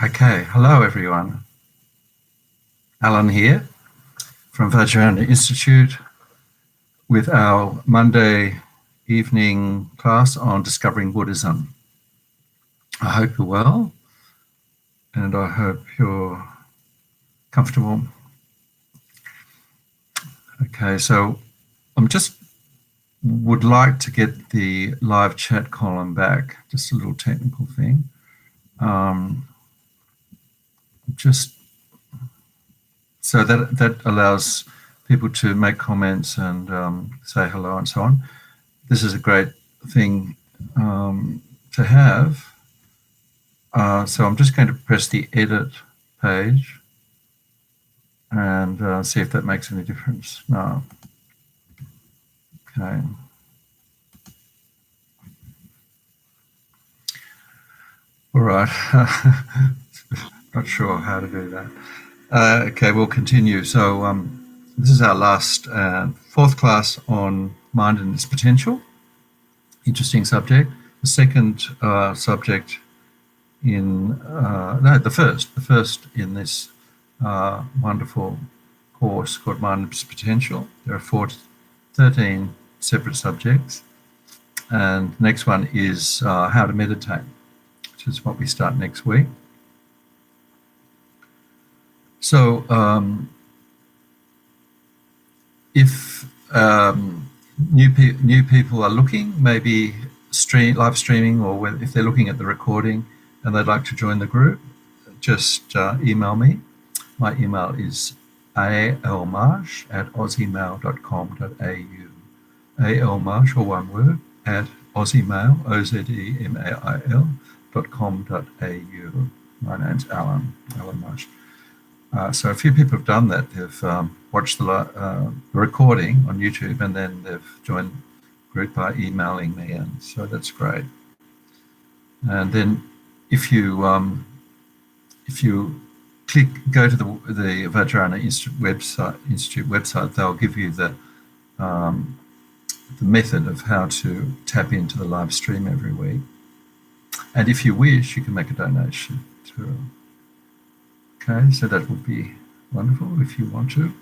Okay, hello everyone. Alan here from Vajrayana Institute with our Monday evening class on discovering Buddhism. I hope you're well and I hope you're comfortable. Okay, so I'm just would like to get the live chat column back, just a little technical thing. Just so that allows people to make comments and say hello and so on. This is a great thing to have. So I'm just going to press the edit page and see if that makes any difference. No. Okay. All right. Not sure how to do that. Okay, we'll continue. So this is our last fourth class on mind and its potential. Interesting subject. The second subject the first in this wonderful course called Mind and Its Potential. There are 13 separate subjects. And the next one is how to meditate, which is what we start next week. So if new people are looking, maybe live streaming, or if they're looking at the recording and they'd like to join the group, just email me. My email is almarsh@aussiemail.com.au. almarsh, or one word, at aussiemail, OZEMAIL.com.au. My name's Alan Marsh. So a few people have done that. They've watched the recording on YouTube and then they've joined the group by emailing me, and so that's great. And then if you go to the Vajrayana Institute website, they'll give you the method of how to tap into the live stream every week. And if you wish, you can make a donation to. Okay, so that would be wonderful if you want to.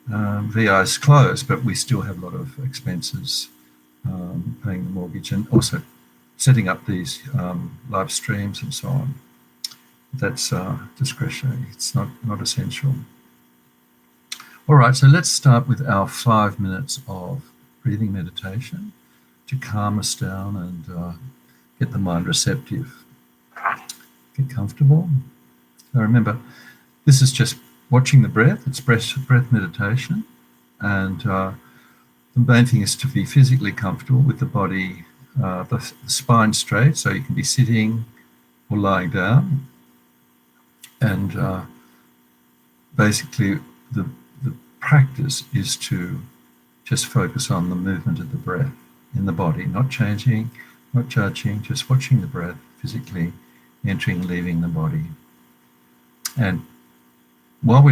VI is closed, but we still have a lot of expenses, paying the mortgage and also setting up these live streams and so on. That's discretionary. It's not essential. All right, so let's start with our 5 minutes of breathing meditation to calm us down and get the mind receptive. Get comfortable. Now remember, this is just watching the breath. It's breath meditation, and the main thing is to be physically comfortable with the body, the spine straight, so you can be sitting or lying down. And basically, the practice is to just focus on the movement of the breath in the body, not changing, not judging, just watching the breath physically entering, leaving the body. And while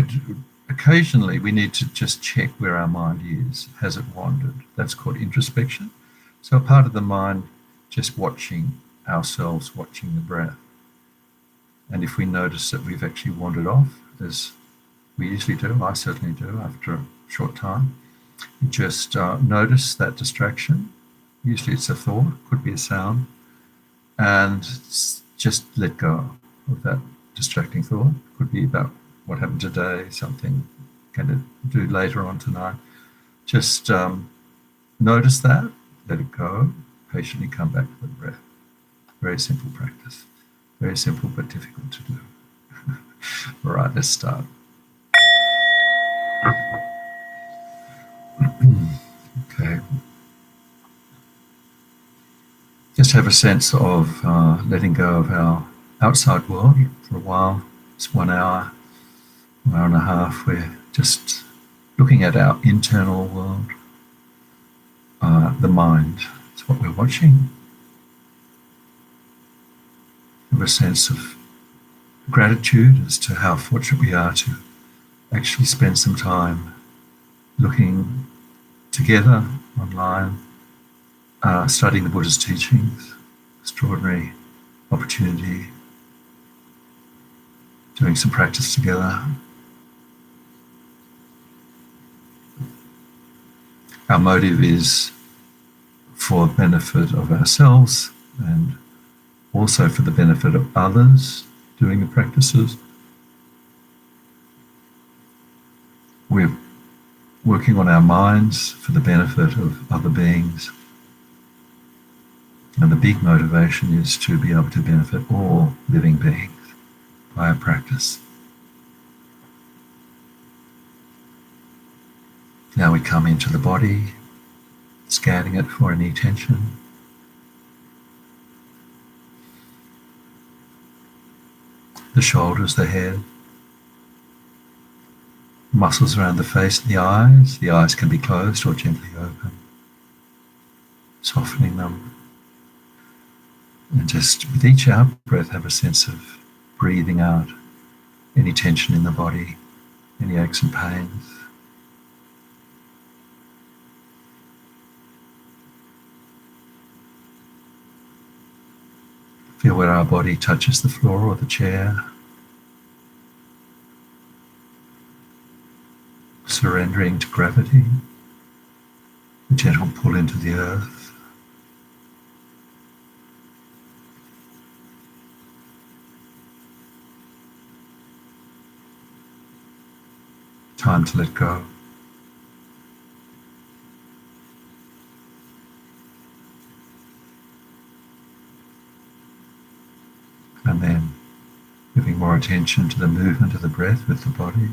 occasionally we need to just check where our mind is. Has it wandered? That's called introspection. So a part of the mind just watching ourselves, watching the breath. And if we notice that we've actually wandered off, as we usually do, I certainly do after a short time, you just notice that distraction. Usually it's a thought, could be a sound, and just let go of that distracting thought. Could be about what happened today, something going to do later on tonight. Just notice that, let it go, patiently come back to the breath. Very simple practice. Very simple but difficult to do. All right, let's start. Okay. Just have a sense of letting go of our outside world for a while. It's 1 hour, 1 hour and a half. We're just looking at our internal world, the mind. It's what we're watching. Have a sense of gratitude as to how fortunate we are to actually spend some time looking together online, studying the Buddha's teachings. Extraordinary opportunity. doing some practice together. Our motive is for the benefit of ourselves and also for the benefit of others doing the practices. We're working on our minds for the benefit of other beings. And the big motivation is to be able to benefit all living beings by our practice. Now we come into the body, scanning it for any tension. The shoulders, the head, muscles around the face and the eyes. The eyes can be closed or gently open, softening them. And just with each out breath, have a sense of breathing out any tension in the body, any aches and pains. Feel where our body touches the floor or the chair. Surrendering to gravity, a gentle pull into the earth. Time to let go. And then giving more attention to the movement of the breath with the body,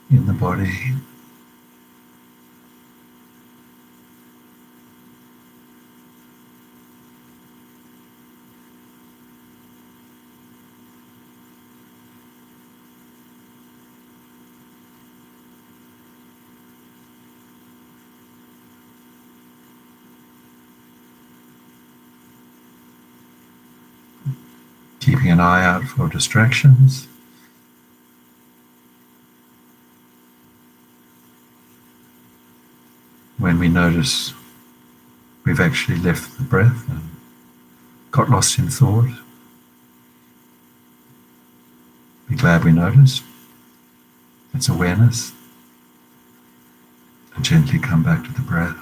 in the body. Keeping an eye out for distractions. When we notice we've actually left the breath and got lost in thought, be glad we noticed. It's awareness. And gently come back to the breath.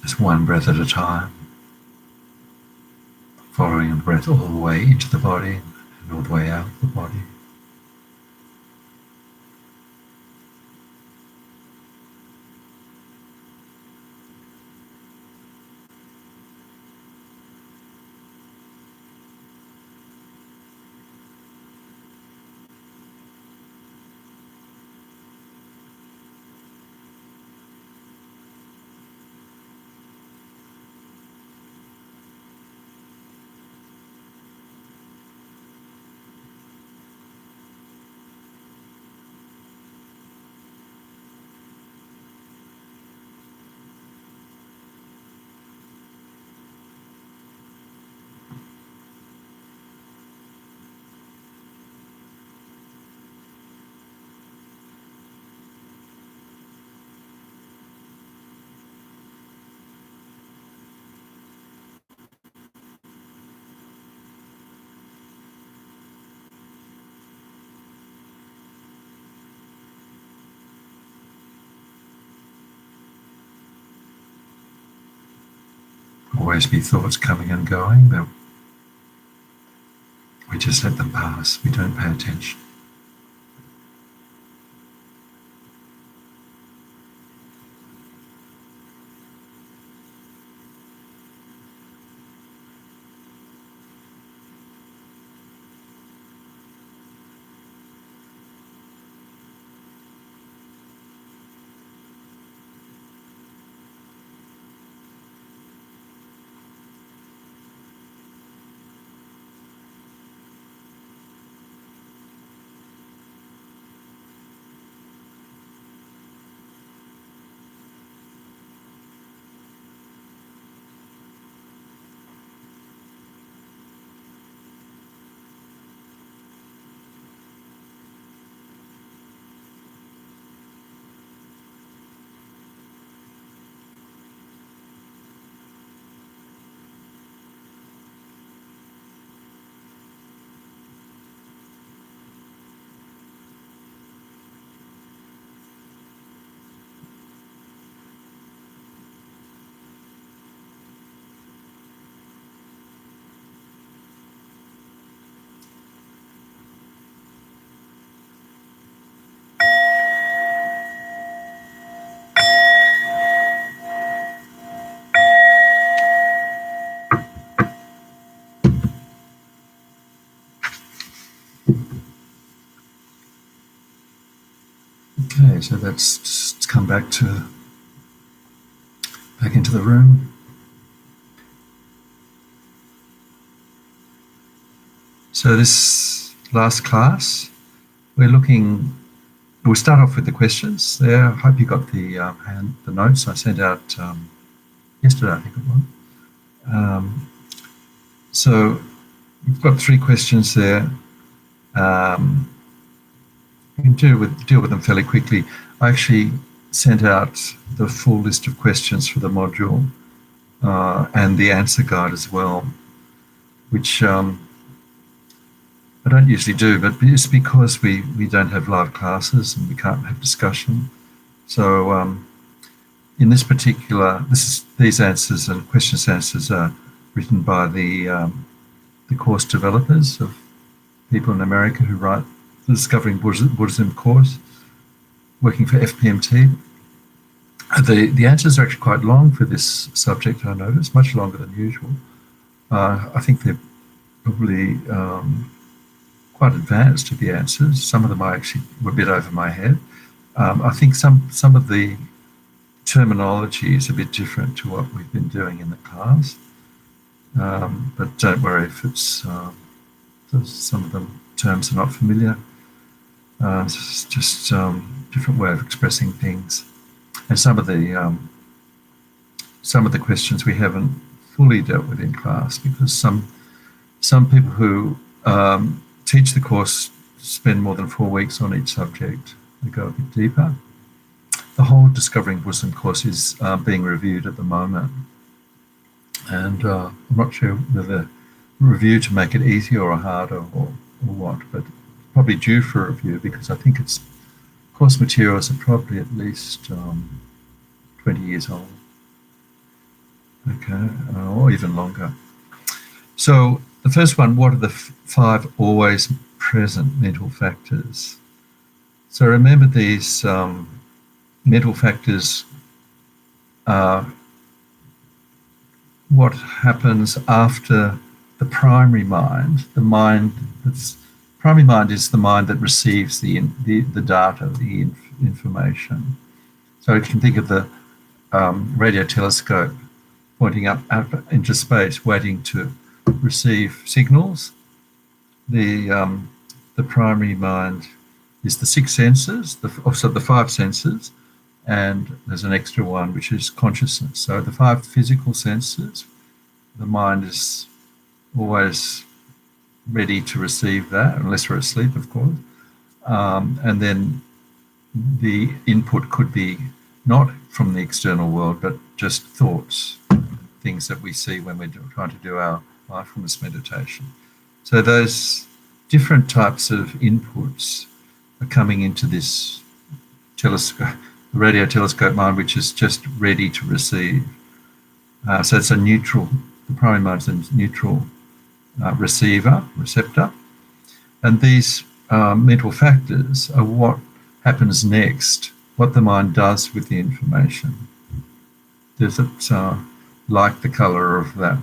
Just one breath at a time, following the breath all the way into the body and all the way out of the body. Always be thoughts coming and going, but we just let them pass. We don't pay attention. Okay, so that's just come back into the room. So this last class, we'll start off with the questions there. I hope you got the notes I sent out yesterday, I think it was. So we've got 3 questions there. We can deal with them fairly quickly. I actually sent out the full list of questions for the module and the answer guide as well, which I don't usually do, but it's because we don't have live classes and we can't have discussion. So in this particular, these answers and answers are written by the course developers of people in America who write the Discovering Buddhism course, working for FPMT. The answers are actually quite long for this subject, I noticed, much longer than usual. I think they're probably quite advanced to the answers. Some of them I actually were a bit over my head. I think some of the terminology is a bit different to what we've been doing in the class. But don't worry if it's some of the terms are not familiar. It's just different way of expressing things, and some of the questions we haven't fully dealt with in class because some people who teach the course spend more than 4 weeks on each subject. They go a bit deeper. The whole Discovering Buddhism course is being reviewed at the moment, and I'm not sure whether review to make it easier or harder or what, but probably due for a review because I think its course materials are probably at least 20 years old, okay, or even longer. So the first one, what are the 5 always present mental factors? So remember these mental factors are what happens after the primary mind. Primary mind is the mind that receives the data, the information. So you can think of the radio telescope pointing up into space, waiting to receive signals. The primary mind is the 6 senses, the 5 senses, and there's an extra one which is consciousness. So the 5 physical senses, the mind is always ready to receive that, unless we're asleep, of course. And then the input could be not from the external world, but just thoughts, things that we see when we're trying to do our mindfulness meditation. So those different types of inputs are coming into this telescope, the radio telescope mind, which is just ready to receive. So it's a neutral, the primary mind is a neutral receptor, and these mental factors are what happens next, what the mind does with the information. Does it like the colour of that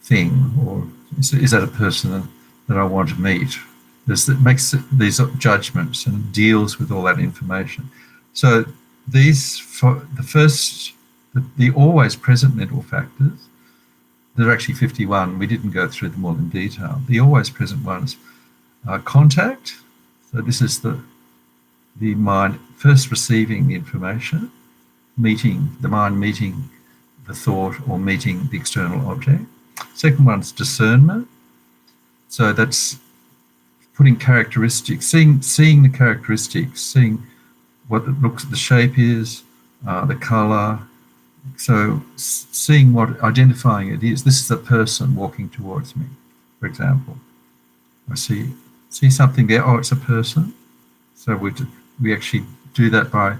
thing, or is that a person that I want to meet? It makes these judgments and deals with all that information. So the always present mental factors, there are actually 51. We didn't go through them all in detail. The always present ones are contact. So this is the mind first receiving the information, the mind meeting the thought or meeting the external object. Second one's discernment. So that's putting characteristics, seeing the characteristics, seeing what the shape is, the colour. So seeing identifying it is. This is a person walking towards me, for example. I see something there. Oh, it's a person. So we actually do that by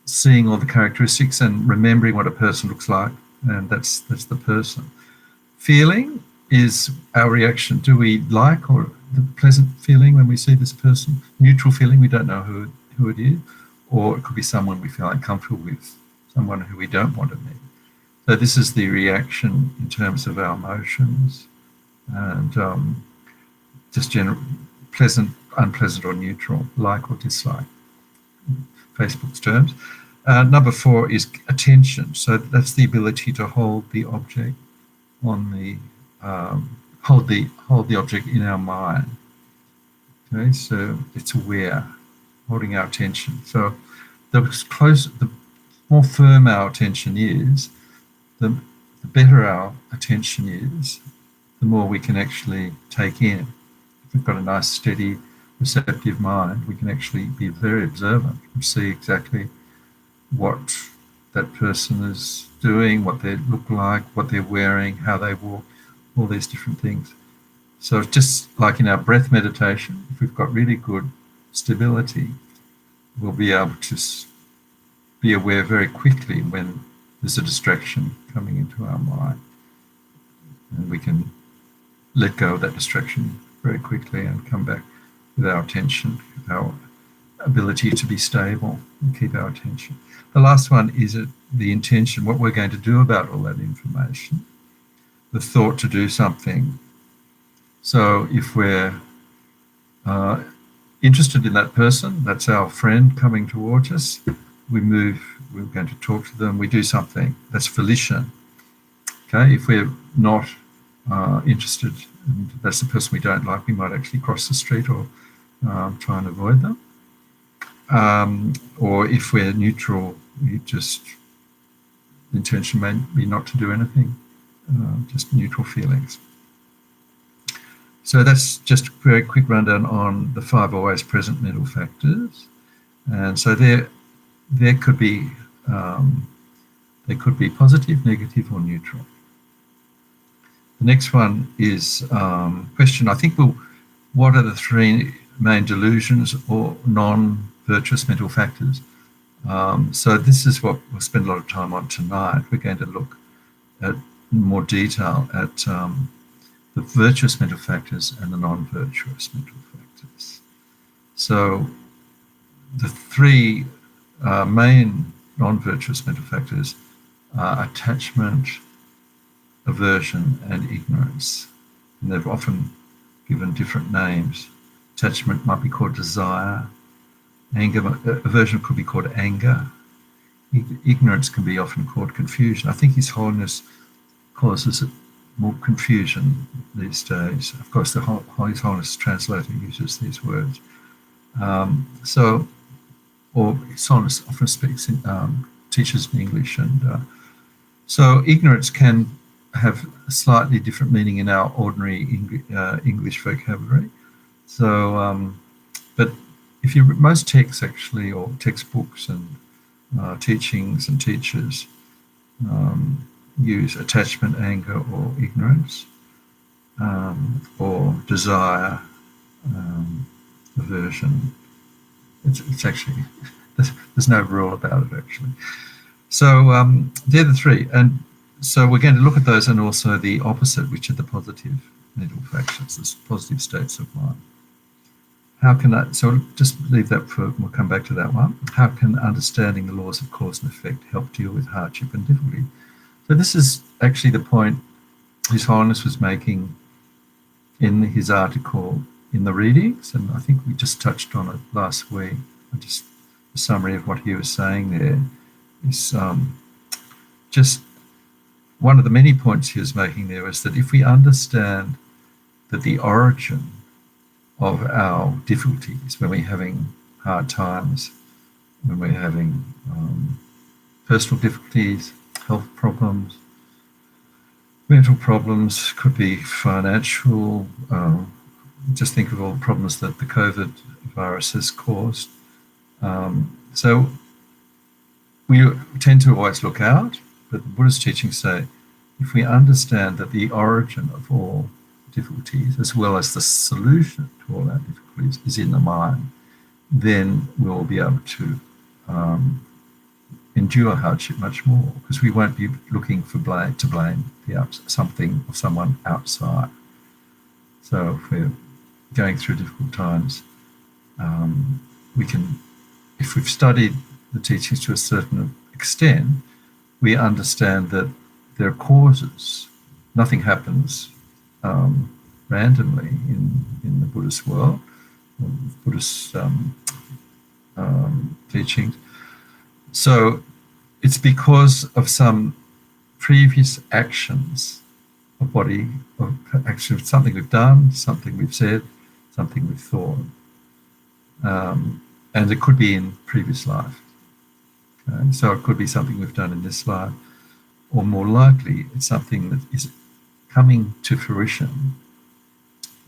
seeing all the characteristics and remembering what a person looks like, and that's the person. Feeling is our reaction. Do we like or the pleasant feeling when we see this person? Neutral feeling, we don't know who it is, or it could be someone we feel uncomfortable with, someone who we don't want to meet. So this is the reaction in terms of our emotions, and just general pleasant unpleasant or neutral, like or dislike, Facebook's terms. Number 4 is attention. So that's the ability to hold the object on the hold the object in our mind. Okay, so it's aware, holding our attention. So the more firm our attention is, the better our attention is, the more we can actually take in. If we've got a nice, steady, receptive mind, we can actually be very observant and see exactly what that person is doing, what they look like, what they're wearing, how they walk, all these different things. So just like in our breath meditation, if we've got really good stability, we'll be able to be aware very quickly when there's a distraction coming into our mind. And we can let go of that distraction very quickly and come back with our attention, our ability to be stable and keep our attention. The last one is the intention, what we're going to do about all that information, the thought to do something. So if we're interested in that person, that's our friend coming towards us, we're going to talk to them, we do something, that's volition. Okay, if we're not interested, and that's the person we don't like, we might actually cross the street or try and avoid them. Or if we're neutral, the intention may be not to do anything, just neutral feelings. So that's just a very quick rundown on the 5 always present mental factors. And so there could be positive, negative, or neutral. The next one is question. I think what are the 3 main delusions or non-virtuous mental factors? So this is what we'll spend a lot of time on tonight. We're going to look at more detail at the virtuous mental factors and the non-virtuous mental factors. So the 3 main non-virtuous mental factors are attachment, aversion, and ignorance. And they've often given different names. Attachment might be called desire. Aversion could be called anger. Ignorance can be often called confusion. I think His Holiness causes it more confusion these days. Of course, the His Holiness translator uses these words. Or His Holiness often speaks teaches in English, and so ignorance can have a slightly different meaning in our ordinary English vocabulary. So, but if you most texts actually, or textbooks and teachings and teachers use attachment, anger, or ignorance, or desire, aversion. It's actually, there's no rule about it actually. So they're the 3, and so we're going to look at those, and also the opposite, which are the positive mental factors, the positive states of mind. How can that, so just leave that for, we'll come back to that one. How can understanding the laws of cause and effect help deal with hardship and difficulty? So this is actually the point His Holiness was making in his article in the readings, and I think we just touched on it last week. Just a summary of what he was saying there is just one of the many points he was making there is that if we understand that the origin of our difficulties, when we're having hard times, when we're having personal difficulties, health problems, mental problems, could be financial, just think of all the problems that the COVID virus has caused. So we tend to always look out, but the Buddhist teachings say if we understand that the origin of all difficulties, as well as the solution to all our difficulties, is in the mind, then we'll be able to endure hardship much more, because we won't be looking for blame something or someone outside. So if we're going through difficult times, we can, if we've studied the teachings to a certain extent, we understand that there are causes. Nothing happens randomly in the Buddhist world. Buddhist teachings. So it's because of some previous actions of body, of actually something we've done, something we've said, something we've thought. And it could be in previous life. Okay? So it could be something we've done in this life, or more likely, it's something that is coming to fruition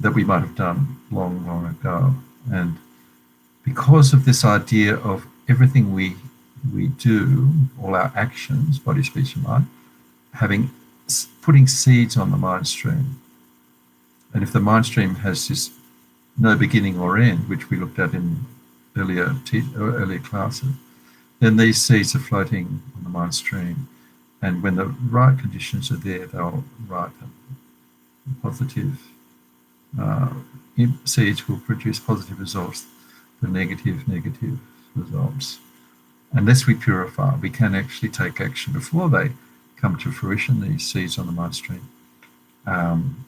that we might have done long, long ago. And because of this idea of everything we do, all our actions, body, speech, and mind, putting seeds on the mind stream. And if the mind stream has this no beginning or end, which we looked at in earlier classes, then these seeds are floating on the mind stream. And when the right conditions are there, they'll ripen. Positive seeds will produce positive results. The negative results. Unless we purify, we can actually take action before they come to fruition, these seeds on the mind stream. And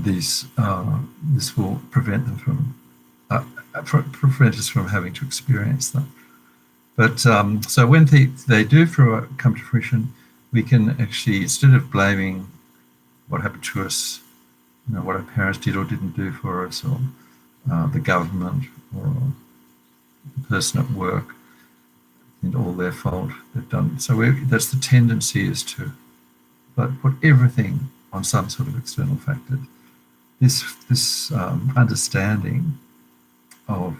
this will prevent them prevent us from having to experience them. But so when they do come to fruition, we can actually, instead of blaming what happened to us, what our parents did or didn't do for us, or the government, or the person at work, and all their fault they've done. So that's the tendency, is to put everything on some sort of external factor. This understanding of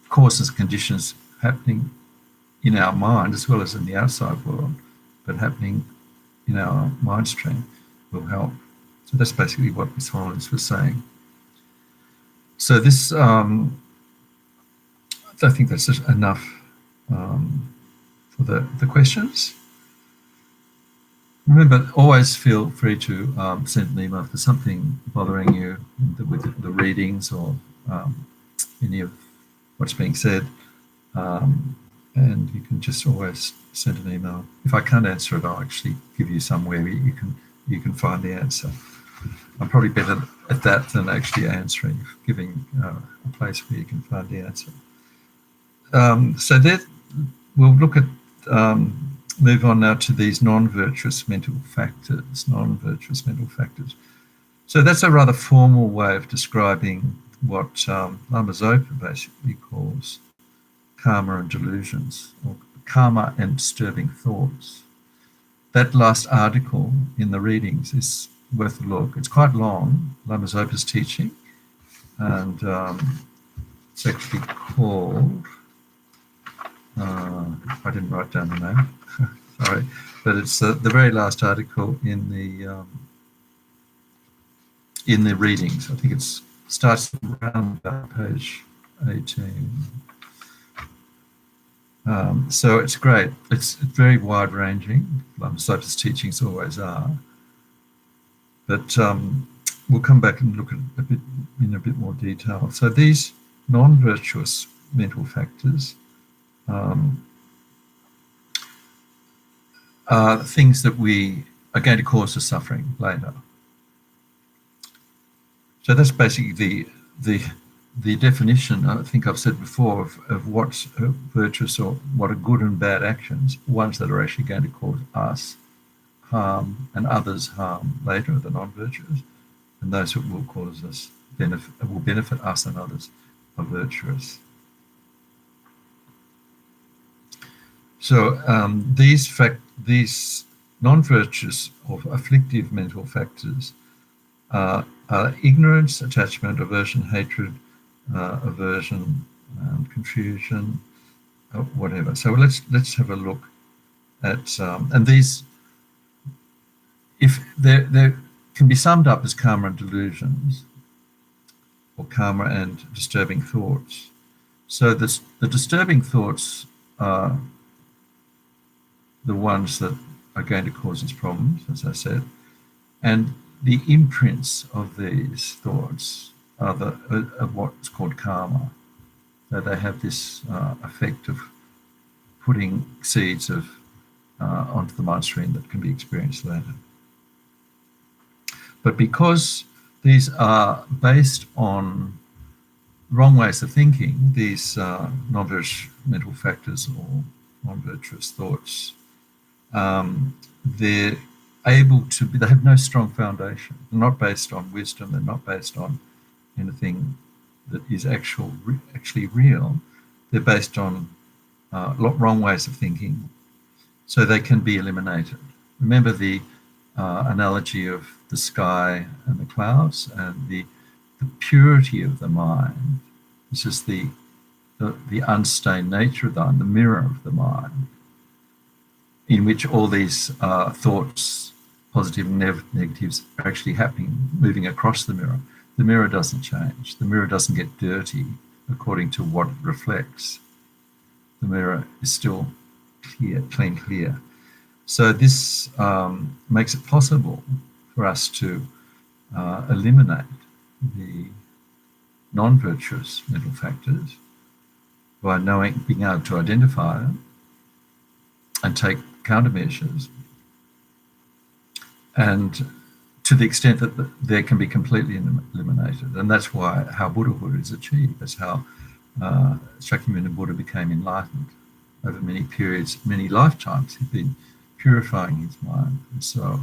causes, conditions happening in our mind as well as in the outside world, but happening in our mind stream, will help. So that's basically what Miss Hollins was saying. So this, I think that's just enough for the questions. Remember, always feel free to send an email if there's something bothering you with the readings or any of what's being said. And you can just always send an email. If I can't answer it, I'll actually give you somewhere you can find the answer. I'm probably better at that than actually answering, giving a place where you can find the answer. So that we'll look at, move on now to these non-virtuous mental factors, non-virtuous mental factors. So that's a rather formal way of describing what Lama Zopa basically calls karma and delusions, or karma and disturbing thoughts. That last article in the readings is worth a look. It's quite long, Lama Zopa's teaching, and it's actually called, I didn't write down the name, sorry, but it's the very last article in the readings. I think it starts around about page 18. So it's great. It's very wide-ranging. Lama Zopa's teachings always are. But we'll come back and look at it in a bit more detail. So these non-virtuous mental factors are things that we are going to cause us suffering later. So that's basically the definition, I think I've said before, of what's virtuous or what are good and bad actions, ones that are actually going to cause us harm and others harm later, the non-virtuous, and those that will cause us will benefit us and others are virtuous. So these non-virtuous or afflictive mental factors are ignorance, attachment, aversion, hatred, aversion, confusion, whatever. So let's have a look at and these, if they can be summed up as karma and delusions, or karma and disturbing thoughts. So the disturbing thoughts are the ones that are going to cause us problems, as I said, and the imprints of these thoughts are of what's called karma. So they have this effect of putting seeds onto the mind stream that can be experienced later. But because these are based on wrong ways of thinking, these non-virtuous mental factors or non-virtuous thoughts. They're able to be, they have no strong foundation. They're not based on wisdom. They're not based on anything that is actually real. They're based on wrong ways of thinking, so they can be eliminated. Remember the analogy of the sky and the clouds, and the purity of the mind. This is the unstained nature of the mind, the mirror of the mind, in which all these thoughts, positive and negatives, are actually happening, moving across the mirror. The mirror doesn't change. The mirror doesn't get dirty according to what it reflects. The mirror is still clear, clear. So this makes it possible for us to eliminate the non-virtuous mental factors by being able to identify them and take countermeasures, and to the extent that they can be completely eliminated. And that's how Buddhahood is achieved. That's how Shakyamuni Buddha became enlightened. Over many periods, many lifetimes, he'd been purifying his mind. And so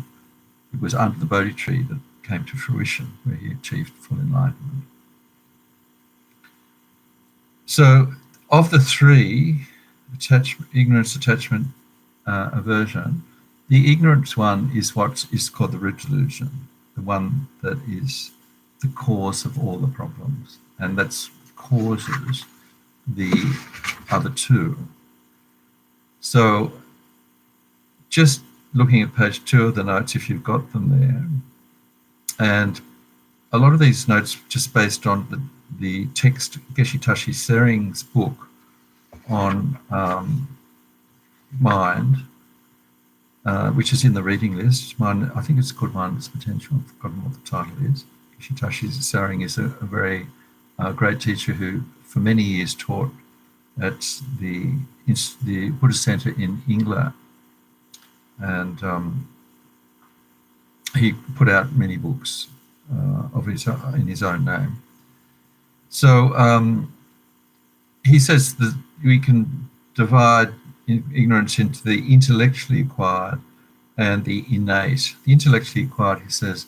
it was under the Bodhi tree that came to fruition, where he achieved full enlightenment. So of the three, ignorance, attachment, aversion, the ignorance one is what is called the root delusion, the one that is the cause of all the problems, and that causes the other two. So just looking at page 2 of the notes, if you've got them there, and a lot of these notes just based on the text, Geshe-Tashi Sering's book on mind, which is in the reading list. I think it's called Mindless Potential. I've forgotten what the title is. Geshe-Tashi Sering is a very great teacher who for many years taught at the Buddhist Center in England, and he put out many books in his own name. So he says that we can divide ignorance into the intellectually acquired and the innate. The intellectually acquired, he says,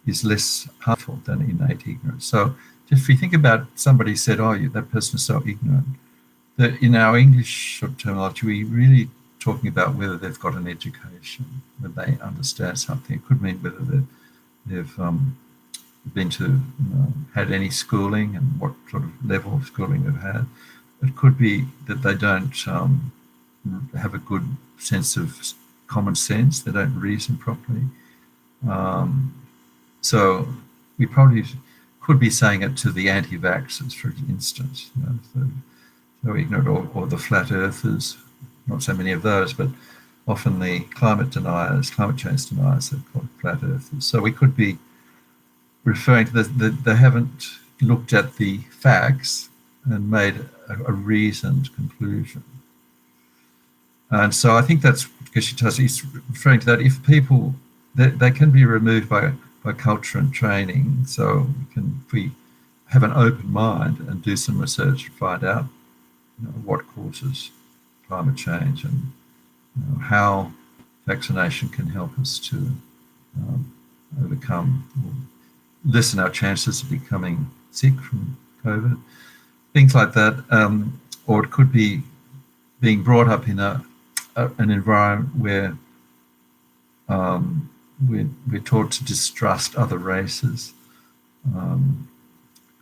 is less harmful than innate ignorance. So if you think about somebody said, oh, that person is so ignorant, that in our English terminology, we're really talking about whether they've got an education, whether they understand something. It could mean whether they've been to, had any schooling and what sort of level of schooling they've had. It could be that they don't have a good sense of common sense. They don't reason properly. So we probably could be saying it to the anti-vaxxers, for instance, so ignorant, or the flat earthers. Not so many of those, but often the climate deniers, climate change deniers, they're called flat earthers. So we could be referring to they haven't looked at the facts and made a reasoned conclusion. And so I think that's what Geshe-Tashi is referring to, that if people, they can be removed by culture and training. So if we have an open mind and do some research and find out what causes climate change, and how vaccination can help us to overcome or lessen our chances of becoming sick from COVID, things like that. Or it could be being brought up in an environment where we're taught to distrust other races.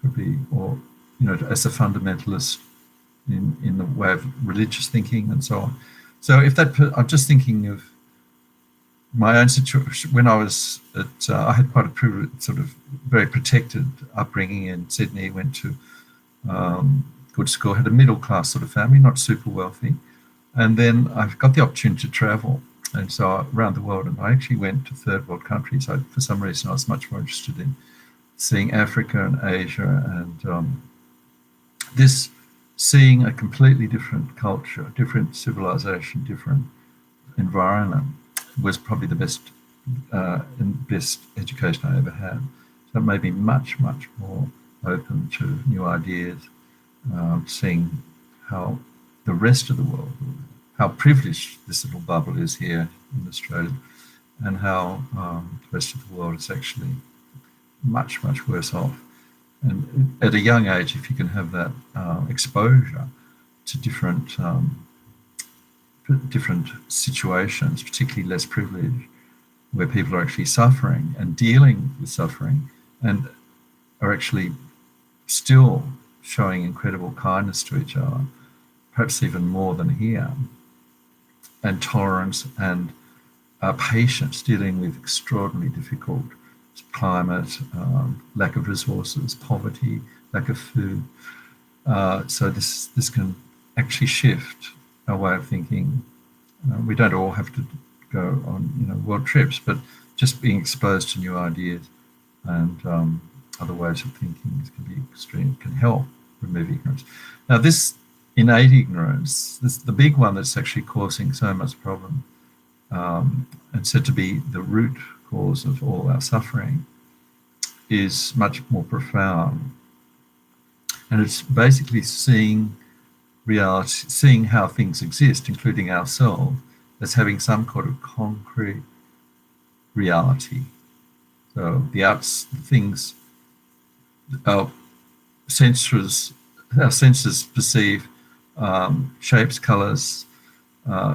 Could be, or as a fundamentalist in the way of religious thinking and so on. So if I'm just thinking of my own situation when I was I had quite a privileged, sort of very protected upbringing in Sydney. Went to good school, had a middle class sort of family, not super wealthy, and then I got the opportunity to travel, and so around the world. And I actually went to third world countries. For some reason, I was much more interested in seeing Africa and Asia, and seeing a completely different culture, different civilization, different environment was probably the best education I ever had. that may be much, much more open to new ideas, seeing how the rest of the world, how privileged this little bubble is here in Australia, and how the rest of the world is actually much, much worse off. And at a young age, if you can have that exposure to different situations, particularly less privileged, where people are actually suffering and dealing with suffering and are actually still showing incredible kindness to each other, perhaps even more than here, and tolerance and patience, dealing with extraordinarily difficult climate, lack of resources, poverty, lack of food. So this can actually shift our way of thinking. We don't all have to go on world trips, but just being exposed to new ideas and other ways of thinking can help remove ignorance. Now, this innate ignorance, the big one that's actually causing so much problem, and said to be the root cause of all our suffering, is much more profound. And it's basically seeing reality, seeing how things exist, including ourselves, as having some kind of concrete reality. So things our senses perceive, shapes, colours,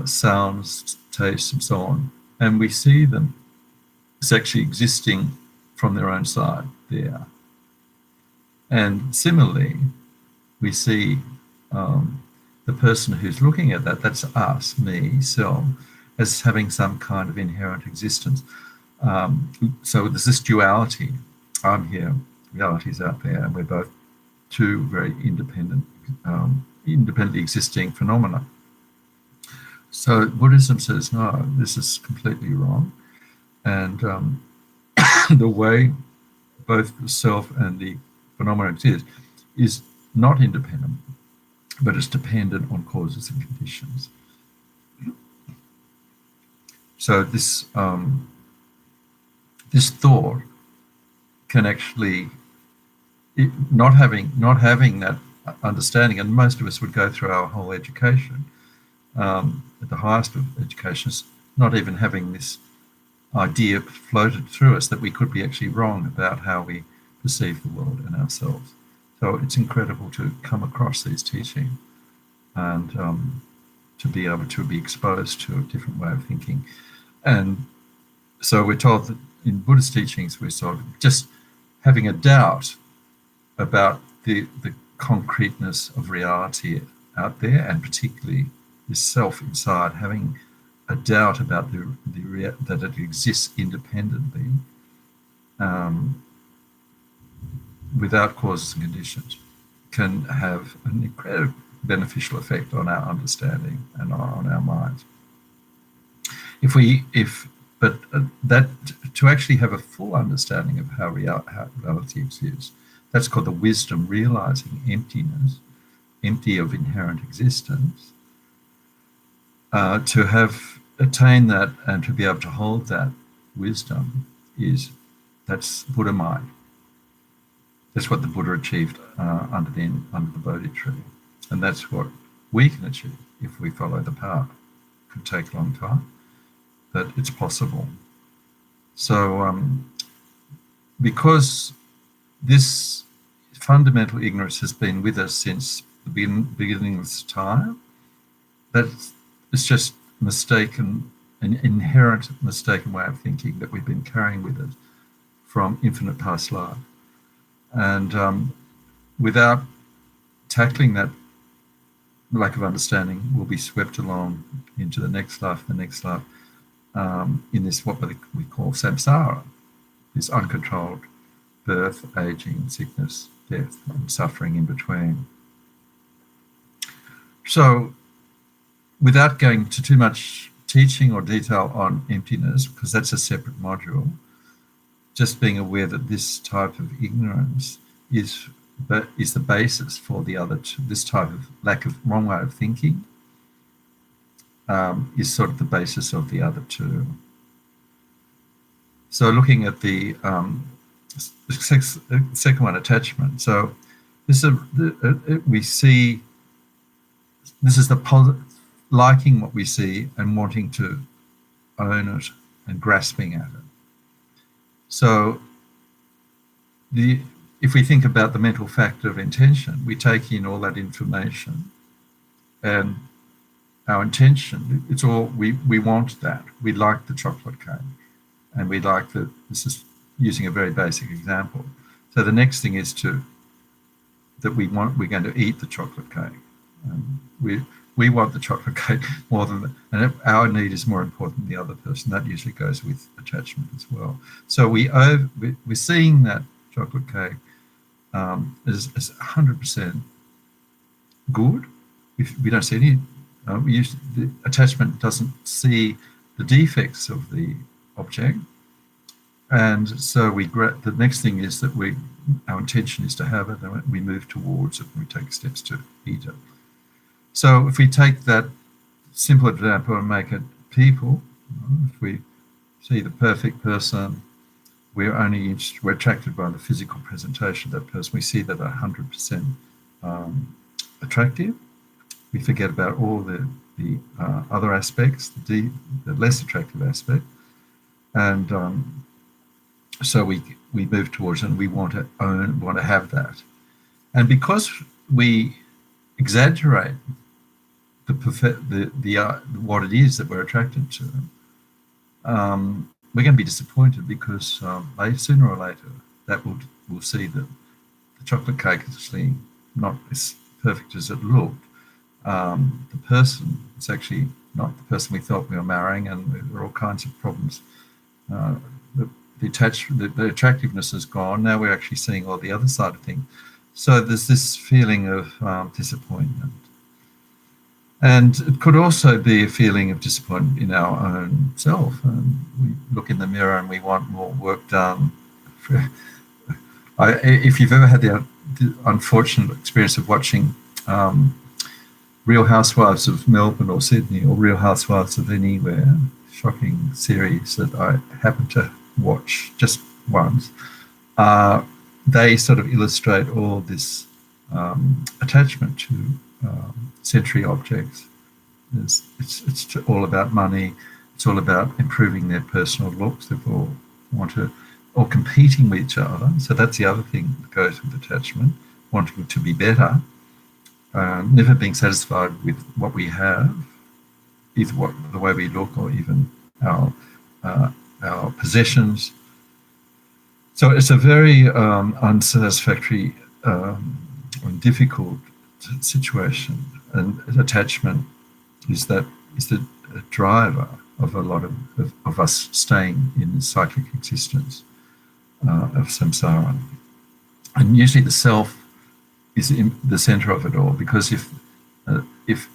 sounds, tastes, and so on, and we see them as actually existing from their own side there. And similarly, we see the person who's looking at that's us, me, self, as having some kind of inherent existence. So there's this duality. I'm here, reality's out there, and we're both two very independently existing phenomena. So Buddhism says, no, this is completely wrong. And the way both the self and the phenomena exist is not independent, but it's dependent on causes and conditions. So this thought can actually, not having that understanding, and most of us would go through our whole education, at the highest of educations, not even having this idea floated through us that we could be actually wrong about how we perceive the world and ourselves. So it's incredible to come across these teachings and to be able to be exposed to a different way of thinking. And so we're told that in Buddhist teachings, we're sort of just having a doubt about the concreteness of reality out there, and particularly the self inside, having a doubt about that it exists independently, without causes and conditions, can have an incredible beneficial effect on our understanding and on our minds. But that to actually have a full understanding of how reality exists, that's called the wisdom realizing emptiness, empty of inherent existence. To have attained that and to be able to hold that wisdom that's Buddha mind. That's what the Buddha achieved under the Bodhi tree, and that's what we can achieve if we follow the path. It could take a long time, but it's possible. So, because this fundamental ignorance has been with us since the beginning of time, it's just an inherent mistaken way of thinking that we've been carrying with us from infinite past life. And without tackling that lack of understanding, we'll be swept along into the next life, in this what we call samsara, this uncontrolled birth, aging, sickness, death, and suffering in between. So, without going to too much teaching or detail on emptiness, because that's a separate module, just being aware that this type of ignorance is the basis for the other two. This type of wrong way of thinking is sort of the basis of the other two. So looking at the the second one, attachment. So this is we see this is the liking what we see and wanting to own it and grasping at it. So if we think about the mental factor of intention, we take in all that information, and our intention, it's all, we want that. We like the chocolate cake, and we like the, this is using a very basic example. So the next thing is we're going to eat the chocolate cake. We want the chocolate cake more than, and our need is more important than the other person. That usually goes with attachment as well. So we're seeing that chocolate cake as 100% good. We don't see any. The attachment doesn't see the defects of the object, and so the next thing is that our intention is to have it, and we move towards it, and we take steps to eat it. So if we take that simple example and make it people, if we see the perfect person, we're attracted by the physical presentation of that person. We see that 100% attractive. We forget about all the other aspects, the less attractive aspect, and so we move towards it, and we want to have that. And because we exaggerate what it is that we're attracted to, we're going to be disappointed, because sooner or later we'll see that the chocolate cake is actually not as perfect as it looked. The person is actually not the person we thought we were marrying, and there are all kinds of problems. The attractiveness is gone. Now we're actually seeing all the other side of things. So there's this feeling of disappointment. And it could also be a feeling of disappointment in our own self. And we look in the mirror and we want more work done. If you've ever had the unfortunate experience of watching Real Housewives of Melbourne or Sydney, or Real Housewives of anywhere, shocking series that I happened to watch just once, they sort of illustrate all this attachment to sensory objects. It's all about money. It's all about improving their personal looks. They all or competing with each other. So that's the other thing that goes with attachment, wanting to be better, never being satisfied with what we have, either the way we look or even our possessions. So it's a very unsatisfactory and difficult situation. And attachment is the driver of a lot of us staying in cyclic existence of samsara. And usually the self is in the center of it all, because if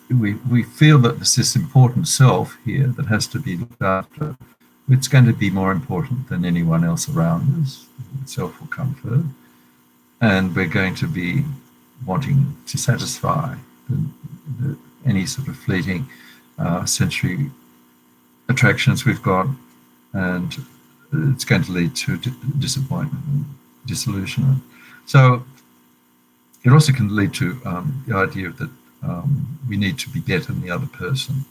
we feel that there's this important self here that has to be looked after, it's going to be more important than anyone else around us. Self will come first, and we're going to be wanting to satisfy any sort of fleeting sensory attractions we've got, and it's going to lead to disappointment and disillusionment. So it also can lead to the idea that we need to be better than the other person.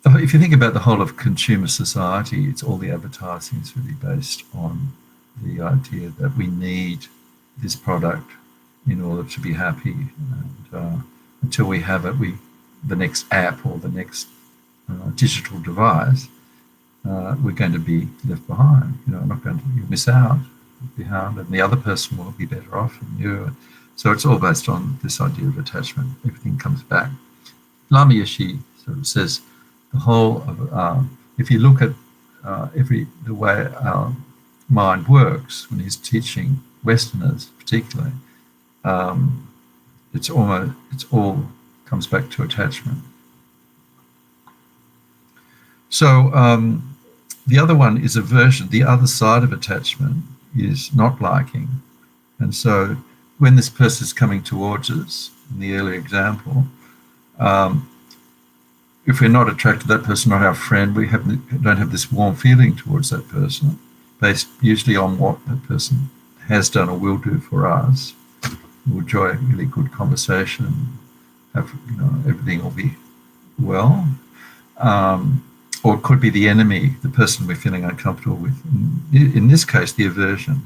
If you think about the whole of consumer society, it's all the advertising is really based on the idea that we need this product in order to be happy, and until we have it, the next app or the next digital device, we're going to be left behind. You miss out behind, and the other person will be better off than you. So it's all based on this idea of attachment. Everything comes back. Lama Yeshe sort of says the whole of if you look at the way our mind works when he's teaching Westerners, particularly, it's all comes back to attachment. So the other one is aversion. The other side of attachment is not liking. And so when this person is coming towards us, in the earlier example, if we're not attracted to that person, not our friend, we don't have this warm feeling towards that person, based usually on what that person has done or will do for us. We'll enjoy a really good conversation, have, everything will be well. Or it could be the enemy, the person we're feeling uncomfortable with. In this case, the aversion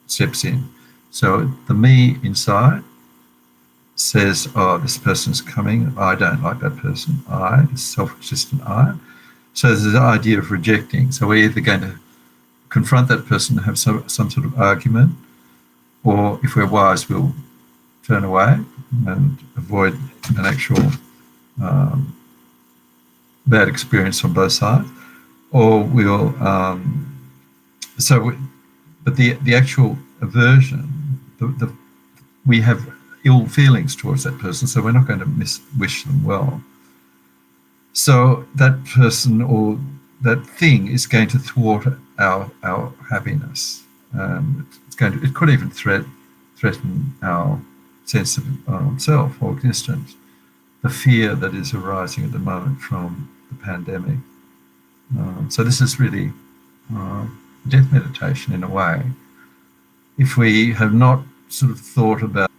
steps in. So the me inside says, oh, this person's coming, I don't like that person, this self-existent I. So there's the idea of rejecting. So we're either going to confront that person and have some sort of argument, or if we're wise, we'll turn away and avoid an actual bad experience on both sides, or we'll. But the actual aversion, we have ill feelings towards that person, so we're not going to wish them well. So that person or that thing is going to thwart our happiness. It could even threaten our sense of self or existence. The fear that is arising at the moment from the pandemic. So this is really death meditation in a way. If we have not sort of thought about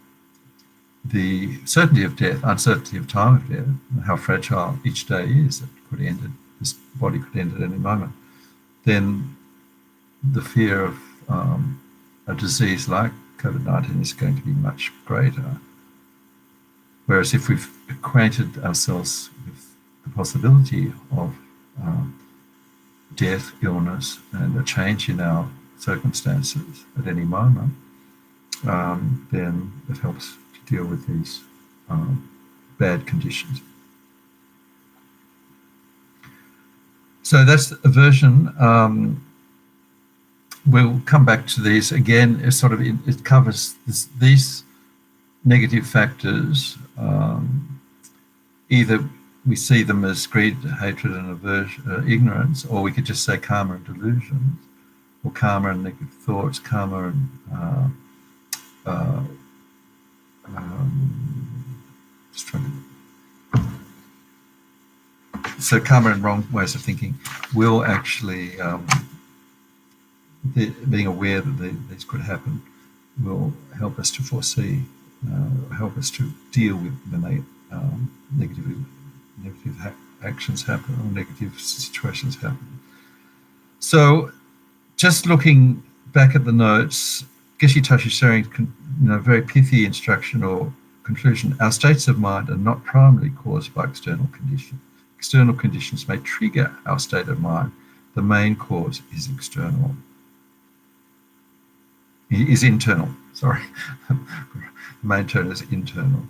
the certainty of death, uncertainty of time of death, and how fragile each day is, it could end this body could end at any moment, then the fear of a disease like COVID-19 is going to be much greater. Whereas if we've acquainted ourselves with the possibility of death, illness, and a change in our circumstances at any moment, then it helps to deal with these bad conditions. So that's aversion. We'll come back to these again. It covers these negative factors. Either we see them as greed, hatred, and aversion, ignorance, or we could just say karma and delusions, or karma and negative thoughts, karma and so karma and wrong ways of thinking will actually, being aware that these could happen, will help us to foresee, help us to deal with when they negative actions happen or negative situations happen. So, just looking back at the notes, Geshe Tashi sharing, very pithy instruction or conclusion. Our states of mind are not primarily caused by external conditions. External conditions may trigger our state of mind. The main cause is external. Is internal. Sorry, the main term is internal.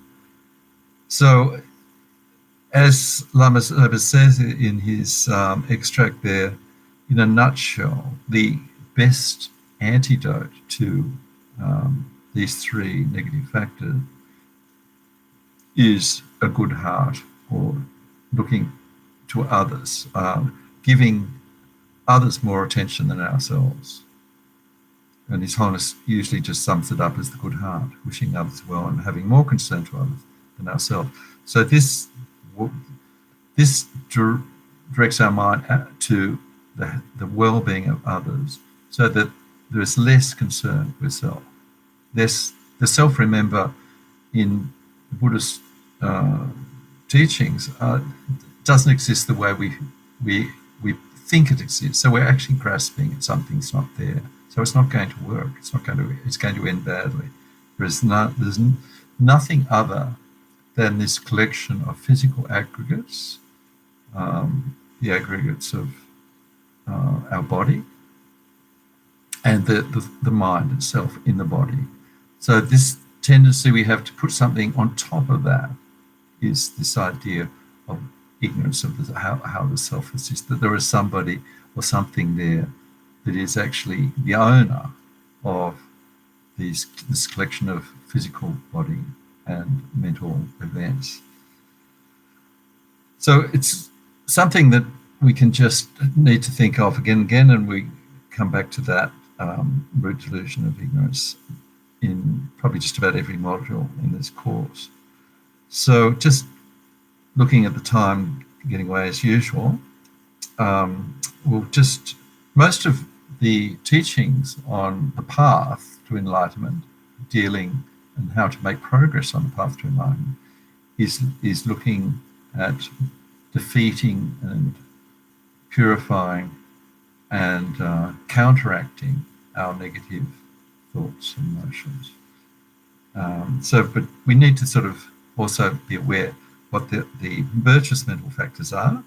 So, as Lama Zopa says in his extract there, in a nutshell, the best antidote to these three negative factors is a good heart, or looking to others, giving others more attention than ourselves. And His Holiness usually just sums it up as the good heart, wishing others well and having more concern to others than ourselves. So this directs our mind to the well-being of others, so that there is less concern with self. The self, remember, in Buddhist teachings, doesn't exist the way we think it exists. So we're actually grasping at something's not there. So it's not going to work. It's going to end badly. There's nothing other than this collection of physical aggregates, the aggregates of our body, and the mind itself in the body. So this tendency we have to put something on top of that is this idea of ignorance of how the self exists, that there is somebody or something there that is actually the owner of this collection of physical body and mental events. So it's something that we can just need to think of again and again, and we come back to that root delusion of ignorance in probably just about every module in this course. So just looking at the time, getting away as usual, most of the teachings on the path to enlightenment, dealing and how to make progress on the path to enlightenment, is looking at defeating and purifying and counteracting our negative thoughts and emotions. But we need to sort of also be aware what the virtuous mental factors are,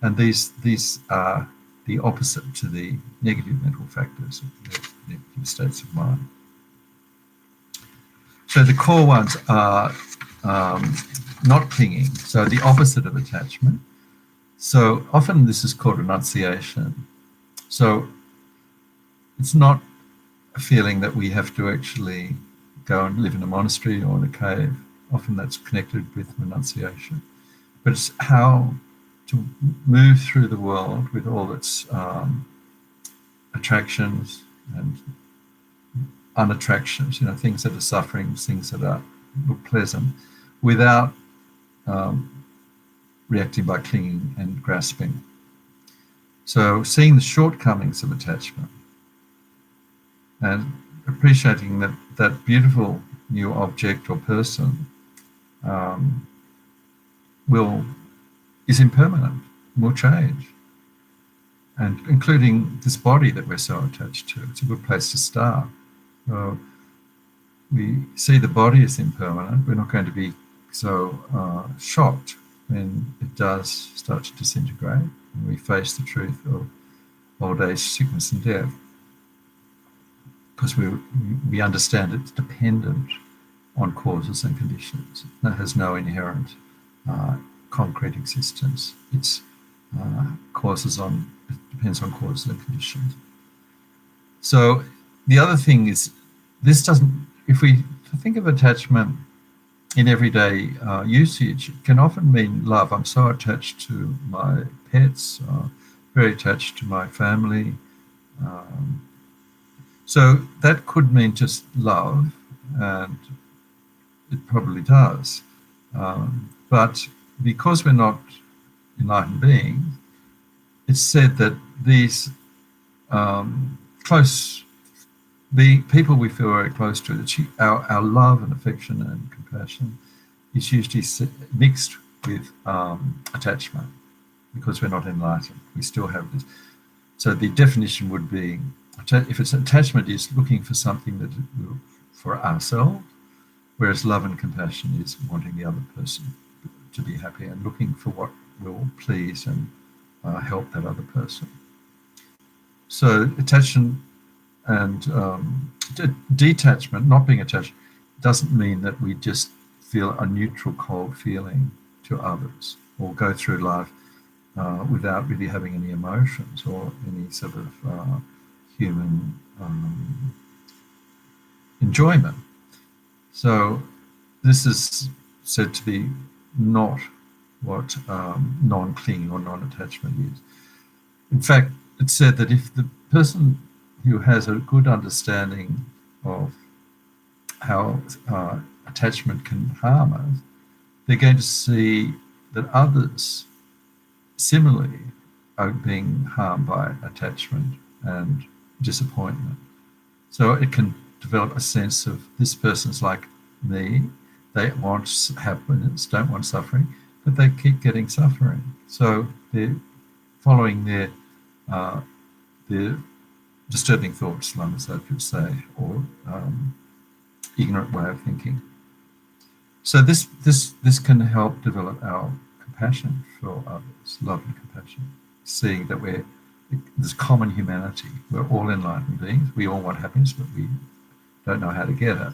and these are the opposite to the negative mental factors, the negative states of mind. So the core ones are not clinging, so the opposite of attachment. So often this is called renunciation. So it's not a feeling that we have to actually go and live in a monastery or in a cave. Often that's connected with renunciation. But it's how to move through the world with all its attractions and unattractions, things that are suffering, things that look pleasant, without reacting by clinging and grasping. So seeing the shortcomings of attachment and appreciating that beautiful new object or person is impermanent, will change, and including this body that we're so attached to. It's a good place to start. We see the body as impermanent. We're not going to be so shocked when it does start to disintegrate and we face the truth of old age, sickness and death, because we understand it's dependent on causes and conditions. It has no inherent concrete existence. It depends on causes and conditions. So the other thing is, if we think of attachment in everyday usage, it can often mean love. I'm so attached to my pets, very attached to my family. So that could mean just love, and it probably does. But because we're not enlightened beings, it's said that these people we feel very close to, our love and affection and compassion is usually mixed with attachment, because we're not enlightened. We still have this. So the definition would be, if it's attachment, is looking for something that for ourselves, whereas love and compassion is wanting the other person to be happy and looking for what will please and help that other person. So attachment and detachment, not being attached, doesn't mean that we just feel a neutral, cold feeling to others or go through life without really having any emotions or any sort of human enjoyment. So this is said to be not what non-clinging or non-attachment is. In fact, it's said that if the person who has a good understanding of how attachment can harm us, they're going to see that others similarly are being harmed by attachment and disappointment. So it can develop a sense of, this person's like me, they want happiness, don't want suffering, but they keep getting suffering. So they're following their disturbing thoughts, Lamas could say, or ignorant way of thinking. So this can help develop our compassion for others, love and compassion, seeing that there's common humanity. We're all enlightened beings. We all want happiness, but we don't know how to get it.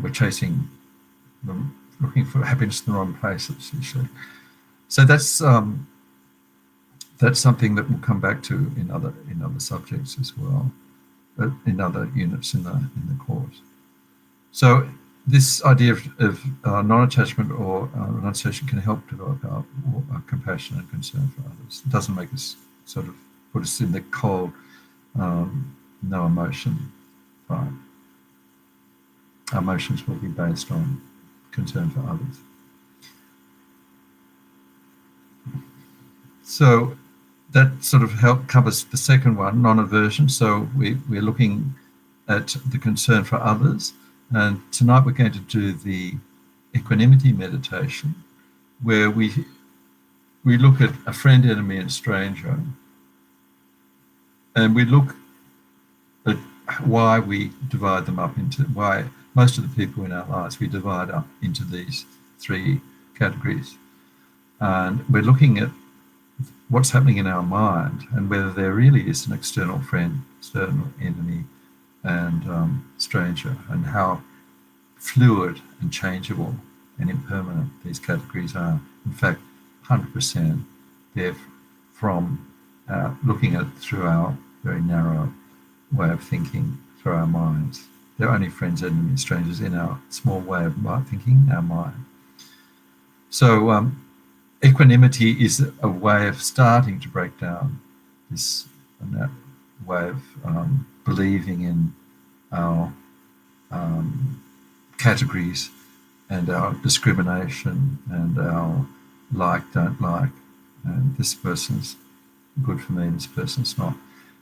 We're chasing them, looking for happiness in the wrong places, usually. So that's something that we'll come back to in other subjects as well, but in other units in the course. So this idea of non-attachment or renunciation can help develop our compassion and concern for others. It doesn't make us sort of put us in the cold, no emotion vibe. Our emotions will be based on concern for others. So that sort of covers the second one, non-aversion. So we're looking at the concern for others. And tonight we're going to do the equanimity meditation, where we look at a friend, enemy, and stranger, and we look at why we divide them up into, why most of the people in our lives we divide up into these three categories. And we're looking at what's happening in our mind and whether there really is an external friend, external enemy, and stranger, and how fluid and changeable and impermanent these categories are. In fact, 100% they're from looking at it through our very narrow way of thinking, through our minds. They're only friends, enemies, strangers in our small way of thinking, our mind. So equanimity is a way of starting to break down this and that way of believing in our categories and our discrimination and our like, don't like, and this person's good for me, this person's not.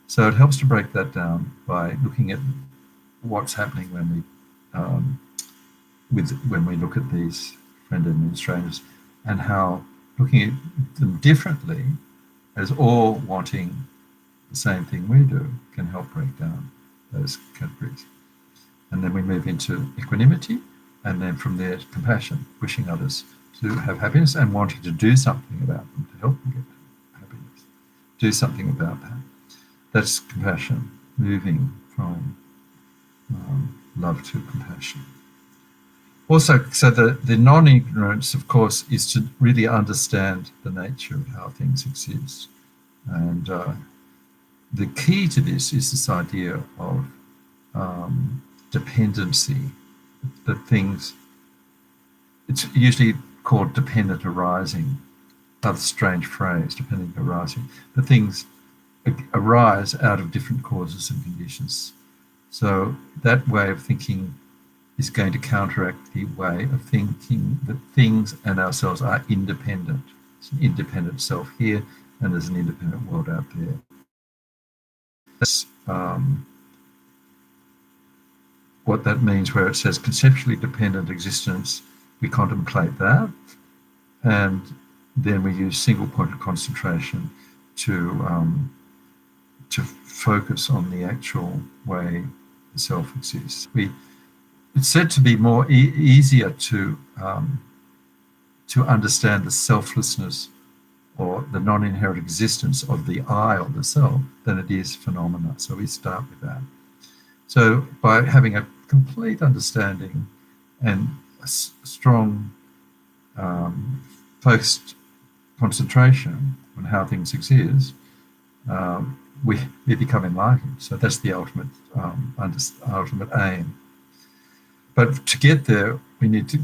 So it helps to break that down by looking at what's happening when we look at these friend, enemy, and strangers, and how looking at them differently as all wanting the same thing we do can help break down those categories. And then we move into equanimity, and then from there compassion, wishing others to have happiness and wanting to do something about them to help them get happiness. Do something about that. That's compassion, moving from love to compassion. Also, so the non-ignorance, of course, is to really understand the nature of how things exist. And the key to this is this idea of dependency, that things, it's usually called dependent arising, another strange phrase, dependent arising, but things arise out of different causes and conditions. So that way of thinking is going to counteract the way of thinking that things and ourselves are independent. It's an independent self here, and there's an independent world out there. That's what that means, where it says conceptually dependent existence. We contemplate that, and then we use single point of concentration to focus on the actual way the self exists. It's said to be more easier to understand the selflessness or the non-inherent existence of the I or the self than it is phenomena. So we start with that. So by having a complete understanding and a strong focused concentration on how things exist, we become enlightened. So that's the ultimate aim. But to get there, we need to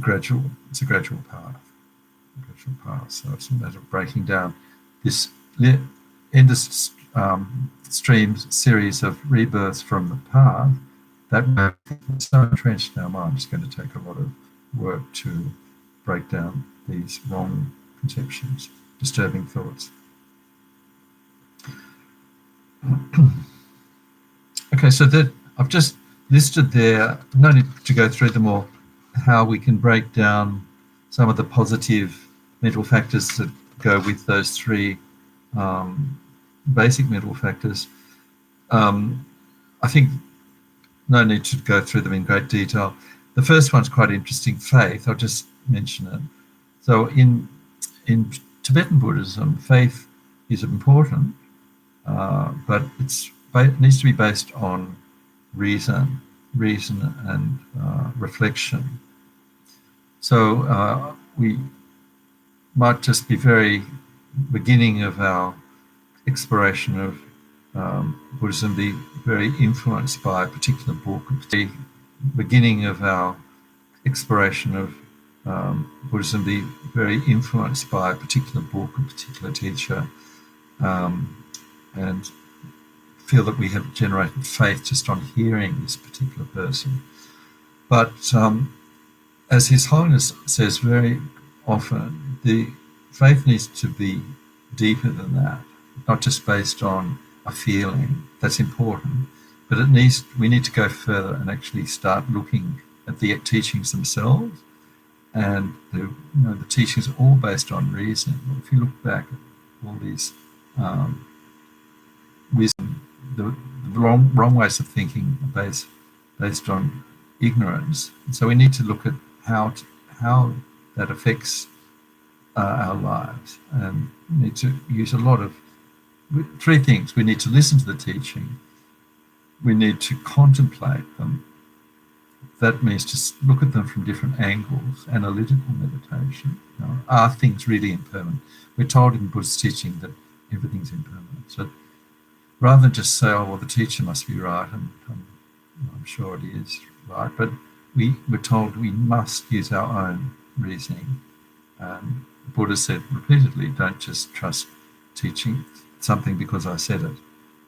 it's a gradual path. So it's a matter of breaking down this endless stream series of rebirths from the path. That is so entrenched in our mind. It's going to take a lot of work to break down these wrong conceptions, disturbing thoughts. Okay, so that I've just listed there, no need to go through them all, how we can break down some of the positive mental factors that go with those three basic mental factors. I think no need to go through them in great detail. The first one's quite interesting, faith. I'll just mention it. So in Tibetan Buddhism, faith is important, but it needs to be based on reason and reflection. So we might just be very beginning of our exploration of Buddhism, be very influenced by a particular book. The beginning of our exploration of Buddhism, be very influenced by a particular book, a particular teacher, and feel that we have generated faith just on hearing this particular person. But as His Holiness says very often, the faith needs to be deeper than that. not just based on a feeling. That's important, but we need to go further and actually start looking at the teachings themselves. And the teachings are all based on reason. If you look back at all these wisdom, the wrong ways of thinking are based on ignorance. And so we need to look at how that affects our lives, and we need to use a lot of three things. We need to listen to the teaching. We need to contemplate them. That means to look at them from different angles, analytical meditation. Are things really impermanent? We're told in Buddhist teaching that everything's impermanent. So rather than just say, oh, well, the teacher must be right, and I'm sure it is right, but we're told we must use our own reasoning. Buddha said repeatedly, don't just trust teaching something because I said it.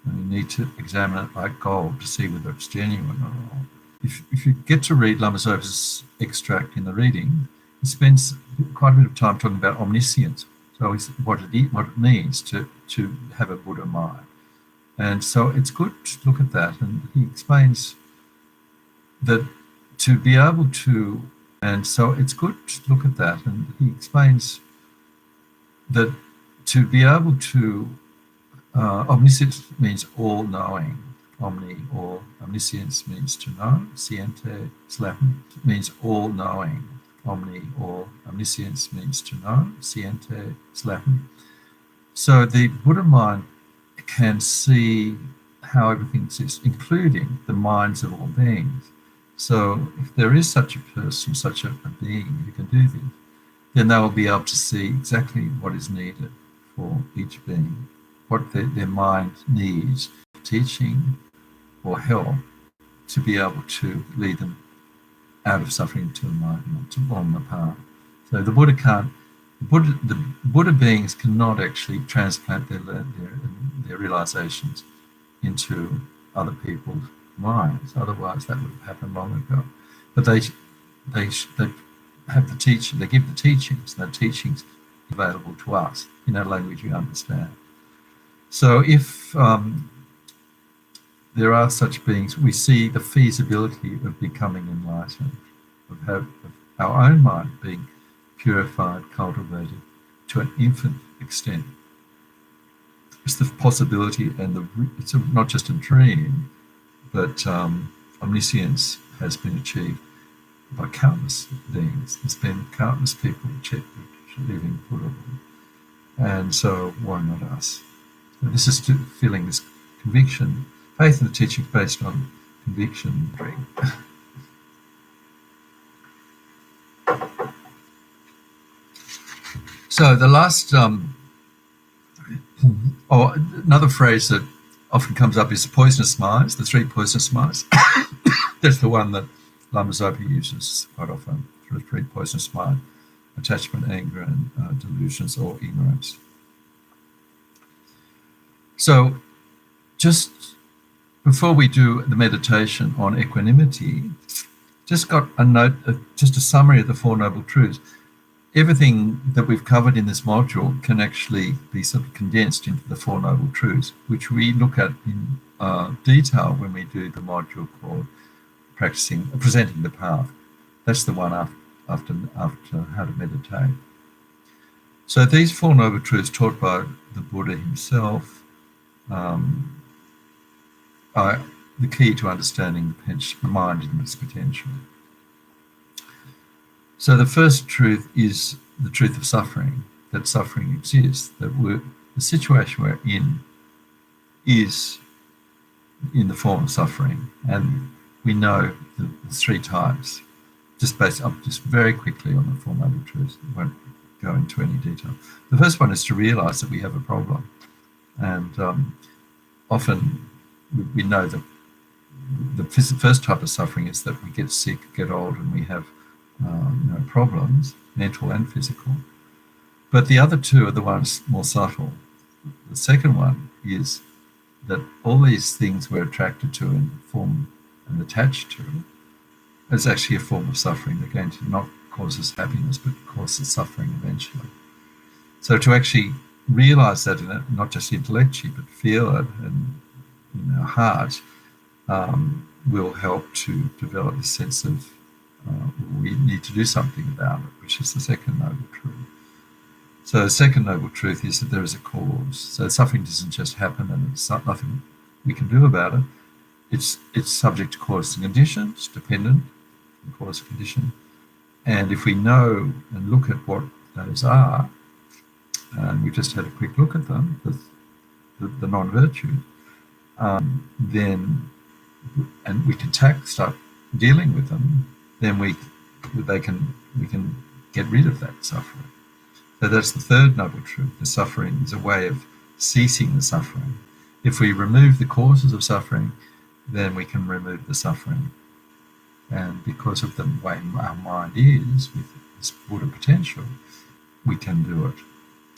And you need to examine it like gold to see whether it's genuine or not. If you get to read Lama Zopa's extract in the reading, he spends quite a bit of time talking about omniscience. So what it means to have a Buddha mind. And so it's good to look at that. And he explains that to be able to, and so it's good to look at that. And he explains that to be able to, omniscience means all-knowing. Omni, or omniscience, means to know. Sciente is Latin, means all-knowing. Omni, or omniscience, means to know. Sciente is Latin. So the Buddha mind can see how everything exists, including the minds of all beings. So if there is such a person, such a being who can do this, then they will be able to see exactly what is needed for each being, what their mind needs, teaching or help to be able to lead them out of suffering to enlightenment, on the path. So the Buddha beings cannot actually transplant their realizations into other people's minds. Otherwise, that would have happened long ago. But they have the teaching. They give the teachings. And the teachings available to us in a language we understand. So if there are such beings, we see the feasibility of becoming enlightened, of our own mind being purified, cultivated to an infinite extent. It's the possibility, and it's not just a dream, but omniscience has been achieved by countless beings. There's been countless people living Buddha, and so why not us? So this is feeling this conviction. Faith in the teaching based on conviction. So the last, another phrase that often comes up is poisonous minds, the three poisonous minds. That's the one that Lama Zopa uses quite often, the three poisonous minds: attachment, anger, and delusions or ignorance. So just before we do the meditation on equanimity, just got a note, just a summary of the Four Noble Truths. Everything that we've covered in this module can actually be sort of condensed into the Four Noble Truths, which we look at in detail when we do the module called Presenting the Path. That's the one after how to meditate. So these Four Noble Truths taught by the Buddha himself are the key to understanding the mind and its potential. So the first truth is the truth of suffering, that suffering exists, that the situation we're in is in the form of suffering, and we know the three types. Just very quickly on the Four Noble Truths, I won't go into any detail. The first one is to realize that we have a problem, and often we know that the first type of suffering is that we get sick, get old, and we have problems, mental and physical. But the other two are the ones more subtle. The second one is that all these things we're attracted to and form and attached to is actually a form of suffering. They're going to not cause us happiness, but cause us suffering eventually. So to actually realize that in it, not just intellectually, but feel it and in our heart, will help to develop a sense of we need to do something about it, which is the second noble truth. So the second noble truth is that there is a cause. So suffering doesn't just happen and it's nothing we can do about it. It's subject to cause and condition, it's dependent on cause and condition. And if we know and look at what those are, and we just had a quick look at them, the non-virtues, then, and we can start dealing with them, then we can get rid of that suffering. So that's the third noble truth. The suffering is a way of ceasing the suffering. If we remove the causes of suffering, then we can remove the suffering. And because of the way our mind is, with this Buddha potential, we can do it.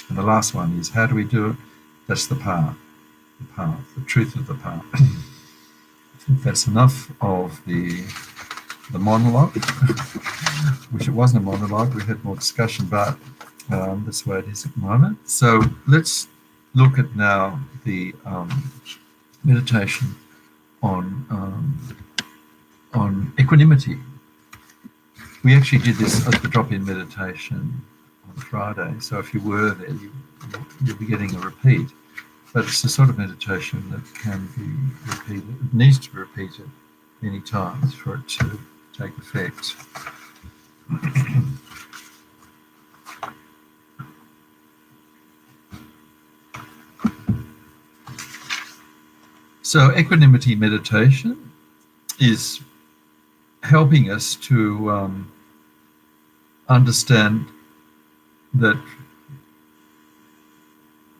And the last one is, how do we do it? That's the path, the truth of the path. I think that's enough of the monologue, which it wasn't a monologue, we had more discussion, but that's the way it is at the moment. So let's look at now the meditation on equanimity. We actually did this at the drop-in meditation on Friday, so if you were there, you'll be getting a repeat. But it's the sort of meditation that can be repeated. It needs to be repeated many times for it to take effect. So equanimity meditation is helping us to understand that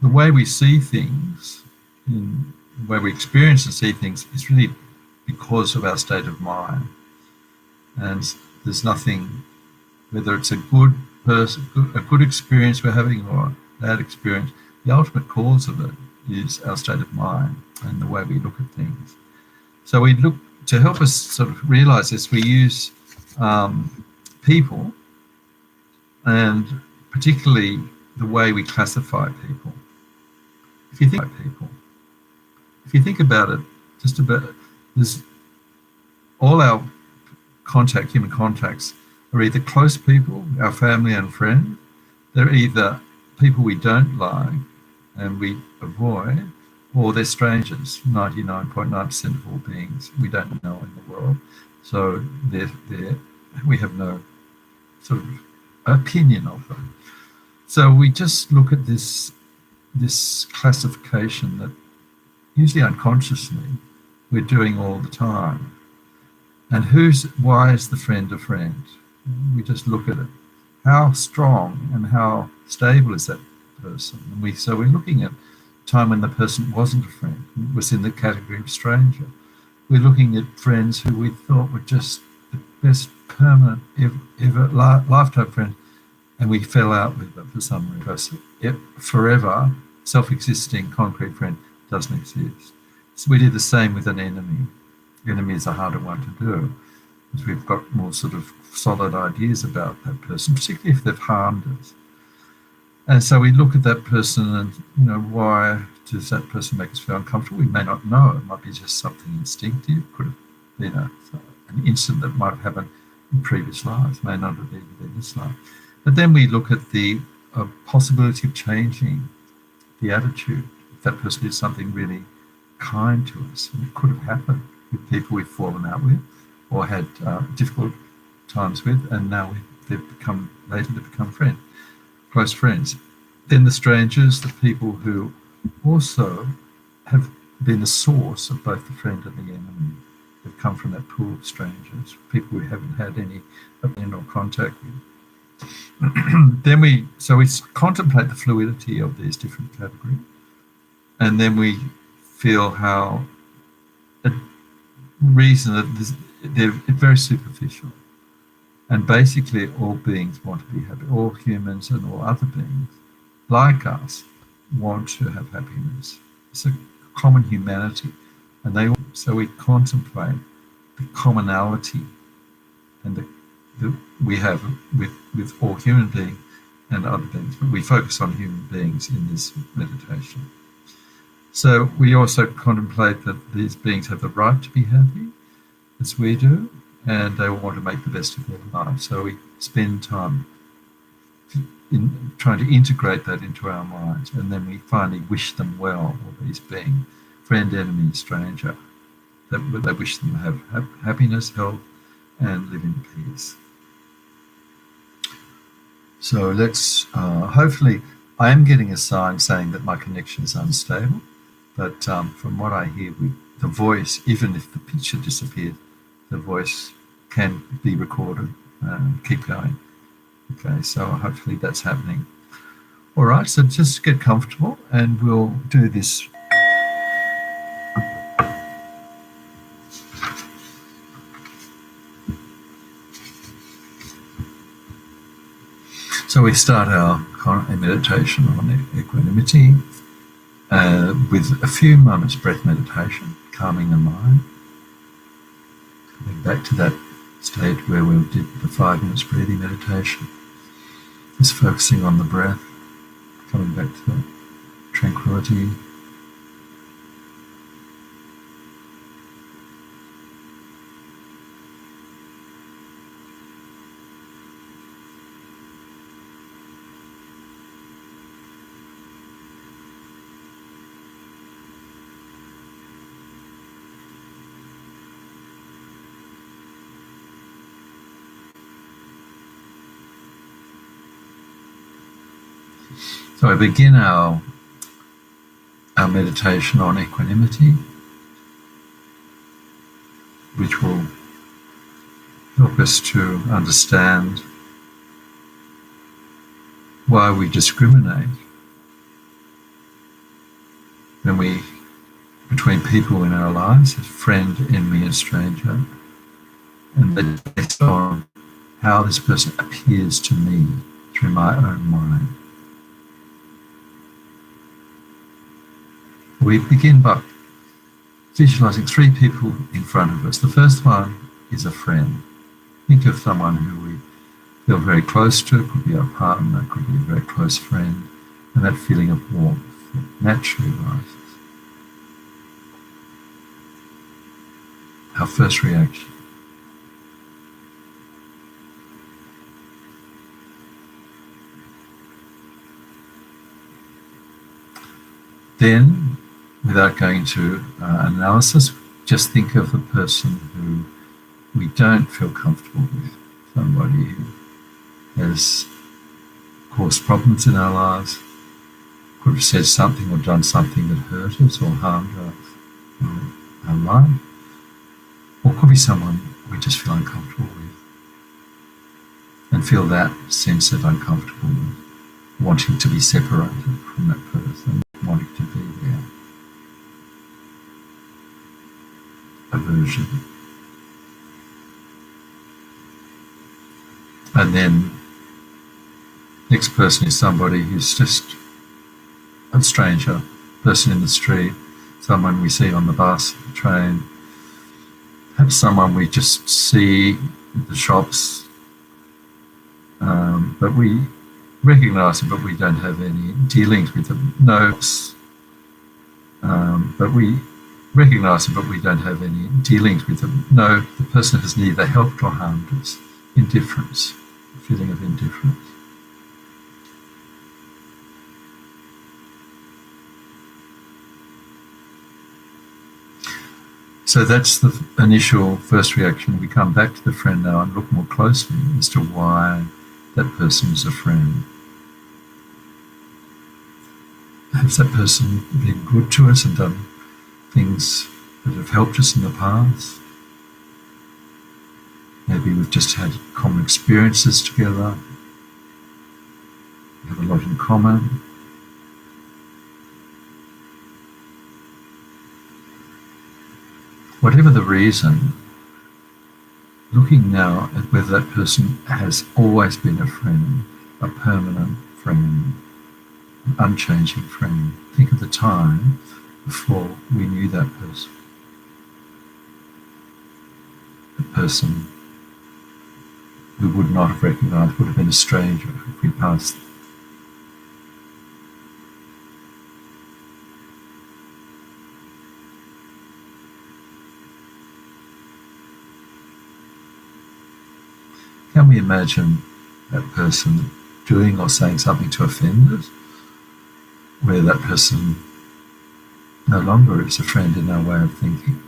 the way we see things, in the way we experience and see things, is really because of our state of mind. And there's nothing, whether it's a good experience we're having or a bad experience, the ultimate cause of it is our state of mind and the way we look at things. So we look, to help us sort of realize this, we use people, and particularly the way we classify people. If you think about it, just about, there's all our human contacts are either close people, our family and friends. They're either people we don't like and we avoid, or they're strangers. 99.9% of all beings we don't know in the world. So we have no sort of opinion of them. So we just look at this classification that usually unconsciously we're doing all the time. And why is the friend a friend? We just look at it. How strong and how stable is that person? And so we're looking at time when the person wasn't a friend, was in the category of stranger. We're looking at friends who we thought were just the best permanent ever lifetime friends, and we fell out with them for some reason. Forever self-existing concrete friend doesn't exist. So we do the same with an enemy. Enemy is a harder one to do, because we've got more sort of solid ideas about that person, particularly if they've harmed us. And so we look at that person and, why does that person make us feel uncomfortable? We may not know. It might be just something instinctive. Could have been an incident that might have happened in previous lives, may not have been in this life. But then we look at the possibility of changing the attitude. If that person did something really kind to us, and it could have happened with people we've fallen out with or had difficult times with, and now they've become close friends. Then the strangers, the people who also have been the source of both the friend and the enemy. They've come from that pool of strangers, people we haven't had any opinion or contact with. Then we contemplate the fluidity of these different categories, and then we feel how a reason that they're very superficial. And basically all beings want to be happy. All humans and all other beings, like us, want to have happiness. It's a common humanity. And so we contemplate the commonality and we have with all human beings, and other beings, but we focus on human beings in this meditation. So we also contemplate that these beings have the right to be happy, as we do, and they want to make the best of their lives. So we spend time in trying to integrate that into our minds, and then we finally wish them well, all these beings, friend, enemy, stranger, that they wish them have happiness, health, and live in peace. So let's, hopefully, I am getting a sign saying that my connection is unstable, but from what I hear, the voice, even if the picture disappeared, the voice can be recorded and keep going. Okay, so hopefully that's happening. All right, so just get comfortable and we'll do this. So we start our meditation on equanimity with a few moments breath meditation, calming the mind. Coming back to that state where we did the 5 minutes breathing meditation. Just focusing on the breath, coming back to tranquility. So I begin our meditation on equanimity, which will help us to understand why we discriminate between people in our lives, as friend, enemy, and stranger, and that based on how this person appears to me through my own mind. We begin by visualizing 3 people in front of us. The first one is a friend. Think of someone who we feel very close to. It could be our partner, it could be a very close friend, and that feeling of warmth that naturally arises. Our first reaction. Then, without going to analysis, just think of the person who we don't feel comfortable with, somebody who has caused problems in our lives, could have said something or done something that hurt us or harmed our life, or could be someone we just feel uncomfortable with, and feel that sense of uncomfortable with, wanting to be separated from that person, wanting to be there. Aversion. And then next person is somebody who's just a stranger, person in the street, someone we see on the bus, the train, perhaps someone we just see in the shops, but we recognise them, but we don't have any dealings with them. But we recognise them, but we don't have any dealings with them. No, the person has neither helped or harmed us. Indifference, a feeling of indifference. So that's the initial first reaction. We come back to the friend now and look more closely as to why that person is a friend. Has that person been good to us and done things that have helped us in the past? Maybe we've just had common experiences together. We have a lot in common. Whatever the reason, looking now at whether that person has always been a friend, a permanent friend, an unchanging friend. Think of the time before we knew that person. The person we would not have recognised would have been a stranger if we passed Can we imagine that person doing or saying something to offend us, where that person no longer is a friend in our way of thinking?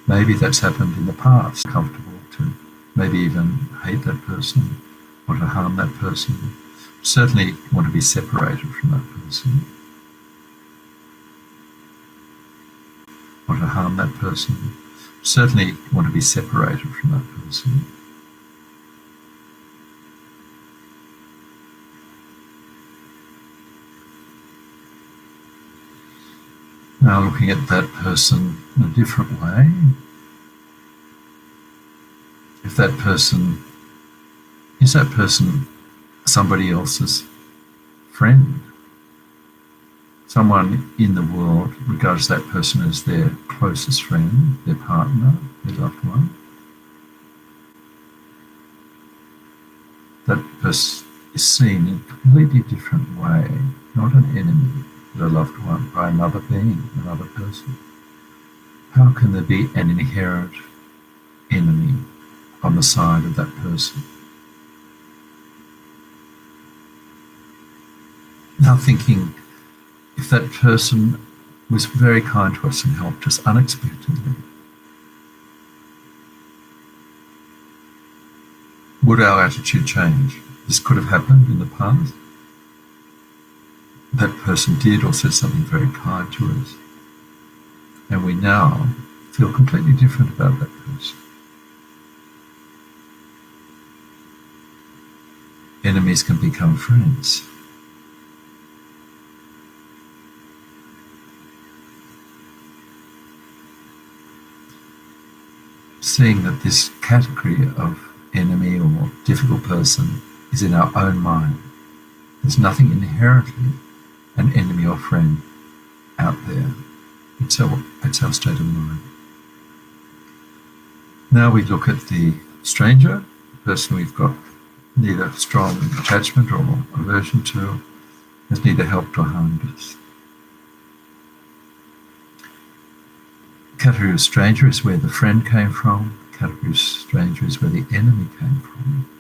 Maybe that's happened in the past, comfortable to maybe even hate that person or to harm that person. Certainly want to be separated from that person or to harm that person. Certainly want to be separated from that person. Now looking at that person in a different way. If that person, is that person somebody else's friend? Someone in the world regards that person as their closest friend, their partner, their loved one. That person is seen in a completely different way, not an enemy, but a loved one by another being, another person. How can there be an inherent enemy on the side of that person? Now thinking, if that person was very kind to us and helped us unexpectedly, would our attitude change? This could have happened in the past. That person did or said something very kind to us, and we now feel completely different about that person. Enemies can become friends. Seeing that this category of enemy or difficult person is in our own mind. There's nothing inherently an enemy or friend out there. It's our state of mind. Now we look at the stranger, the person we've got neither strong attachment or aversion to, has neither helped or harmed us. The category of stranger is where the friend came from. The category of stranger is where the enemy came from.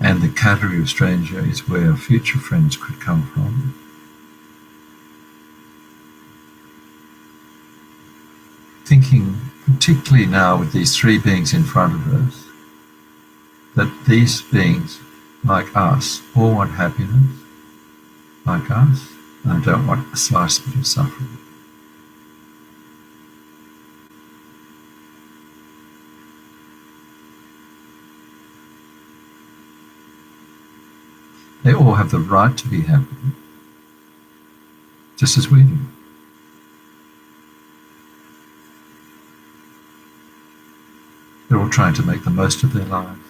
And the category of stranger is where future friends could come from. Thinking particularly now with these three beings in front of us, that these beings, like us, all want happiness, like us, and don't want a slice bit of suffering. They all have the right to be happy, just as we do. They're all trying to make the most of their lives,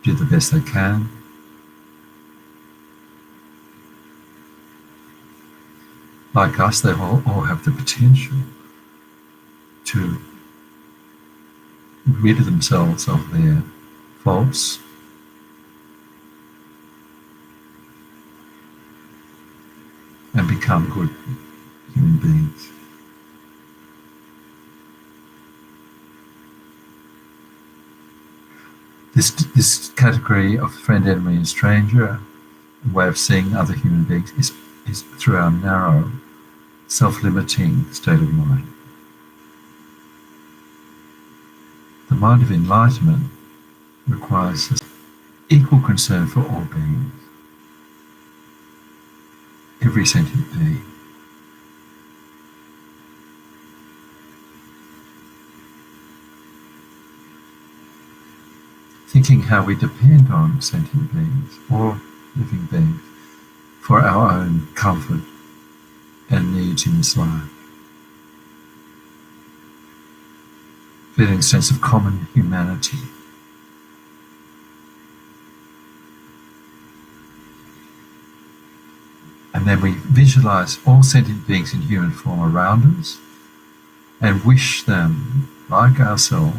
do the best they can. Like us, they all have the potential to rid themselves of their faults, and become good human beings. This category of friend, enemy, and stranger, a way of seeing other human beings, is through our narrow, self-limiting state of mind. The mind of enlightenment requires equal concern for all beings, every sentient being. Thinking how we depend on sentient beings or living beings for our own comfort and needs in this life. Feeling a sense of common humanity. And then we visualize all sentient beings in human form around us and wish them, like ourselves,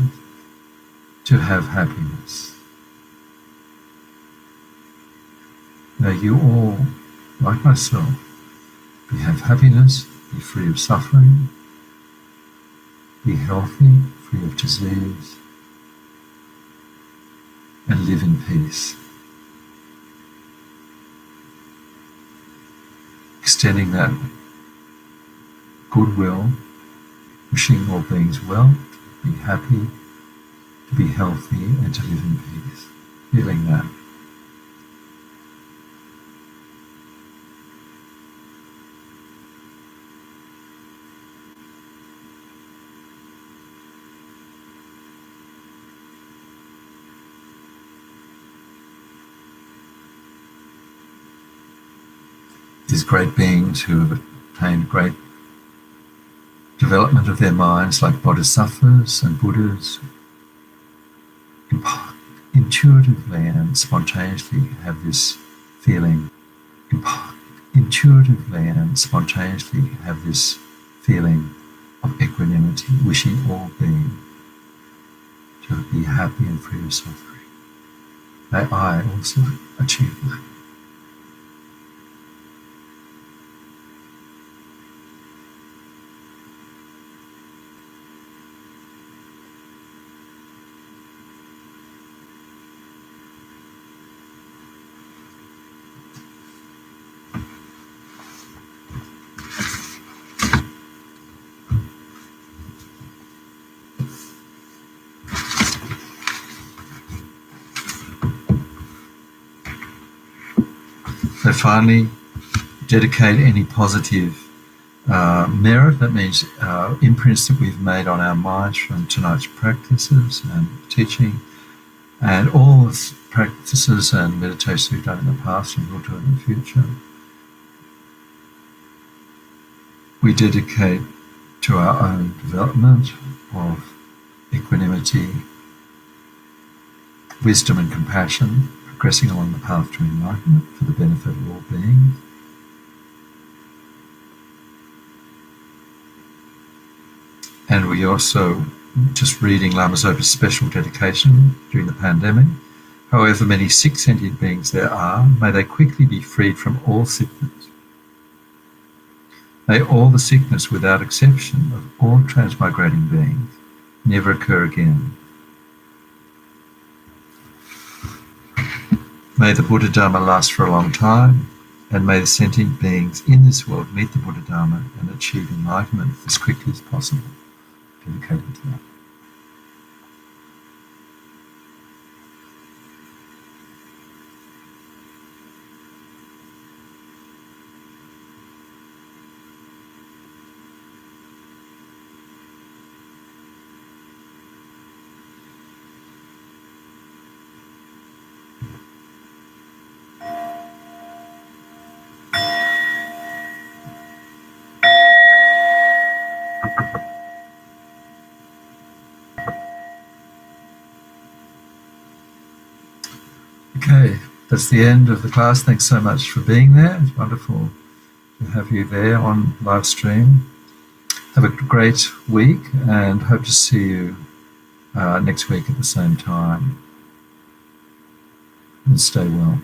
to have happiness. May you all, like myself, have happiness, be free of suffering, be healthy, free of disease, and live in peace. Extending that goodwill, wishing all beings well, to be happy, to be healthy, and to live in peace. Feeling that. These great beings who have attained great development of their minds, like bodhisattvas and Buddhas, intuitively and spontaneously have this feeling. Intuitively and spontaneously have this feeling of equanimity, wishing all beings to be happy and free of suffering. May I also achieve that. So finally, dedicate any positive merit, that means imprints that we've made on our minds from tonight's practices and teaching, and all the practices and meditations we've done in the past and will do in the future. We dedicate to our own development of equanimity, wisdom and compassion, progressing along the path to enlightenment for the benefit of all beings. And we also, just reading Lama Zopa's special dedication during the pandemic, however many sick sentient beings there are, may they quickly be freed from all sickness. May all the sickness without exception of all transmigrating beings never occur again. May the Buddha Dharma last for a long time, and may the sentient beings in this world meet the Buddha Dharma and achieve enlightenment as quickly as possible. Dedicated to that. Okay, that's the end of the class. Thanks so much for being there. It's wonderful to have you there on live stream. Have a great week and hope to see you next week at the same time. And stay well.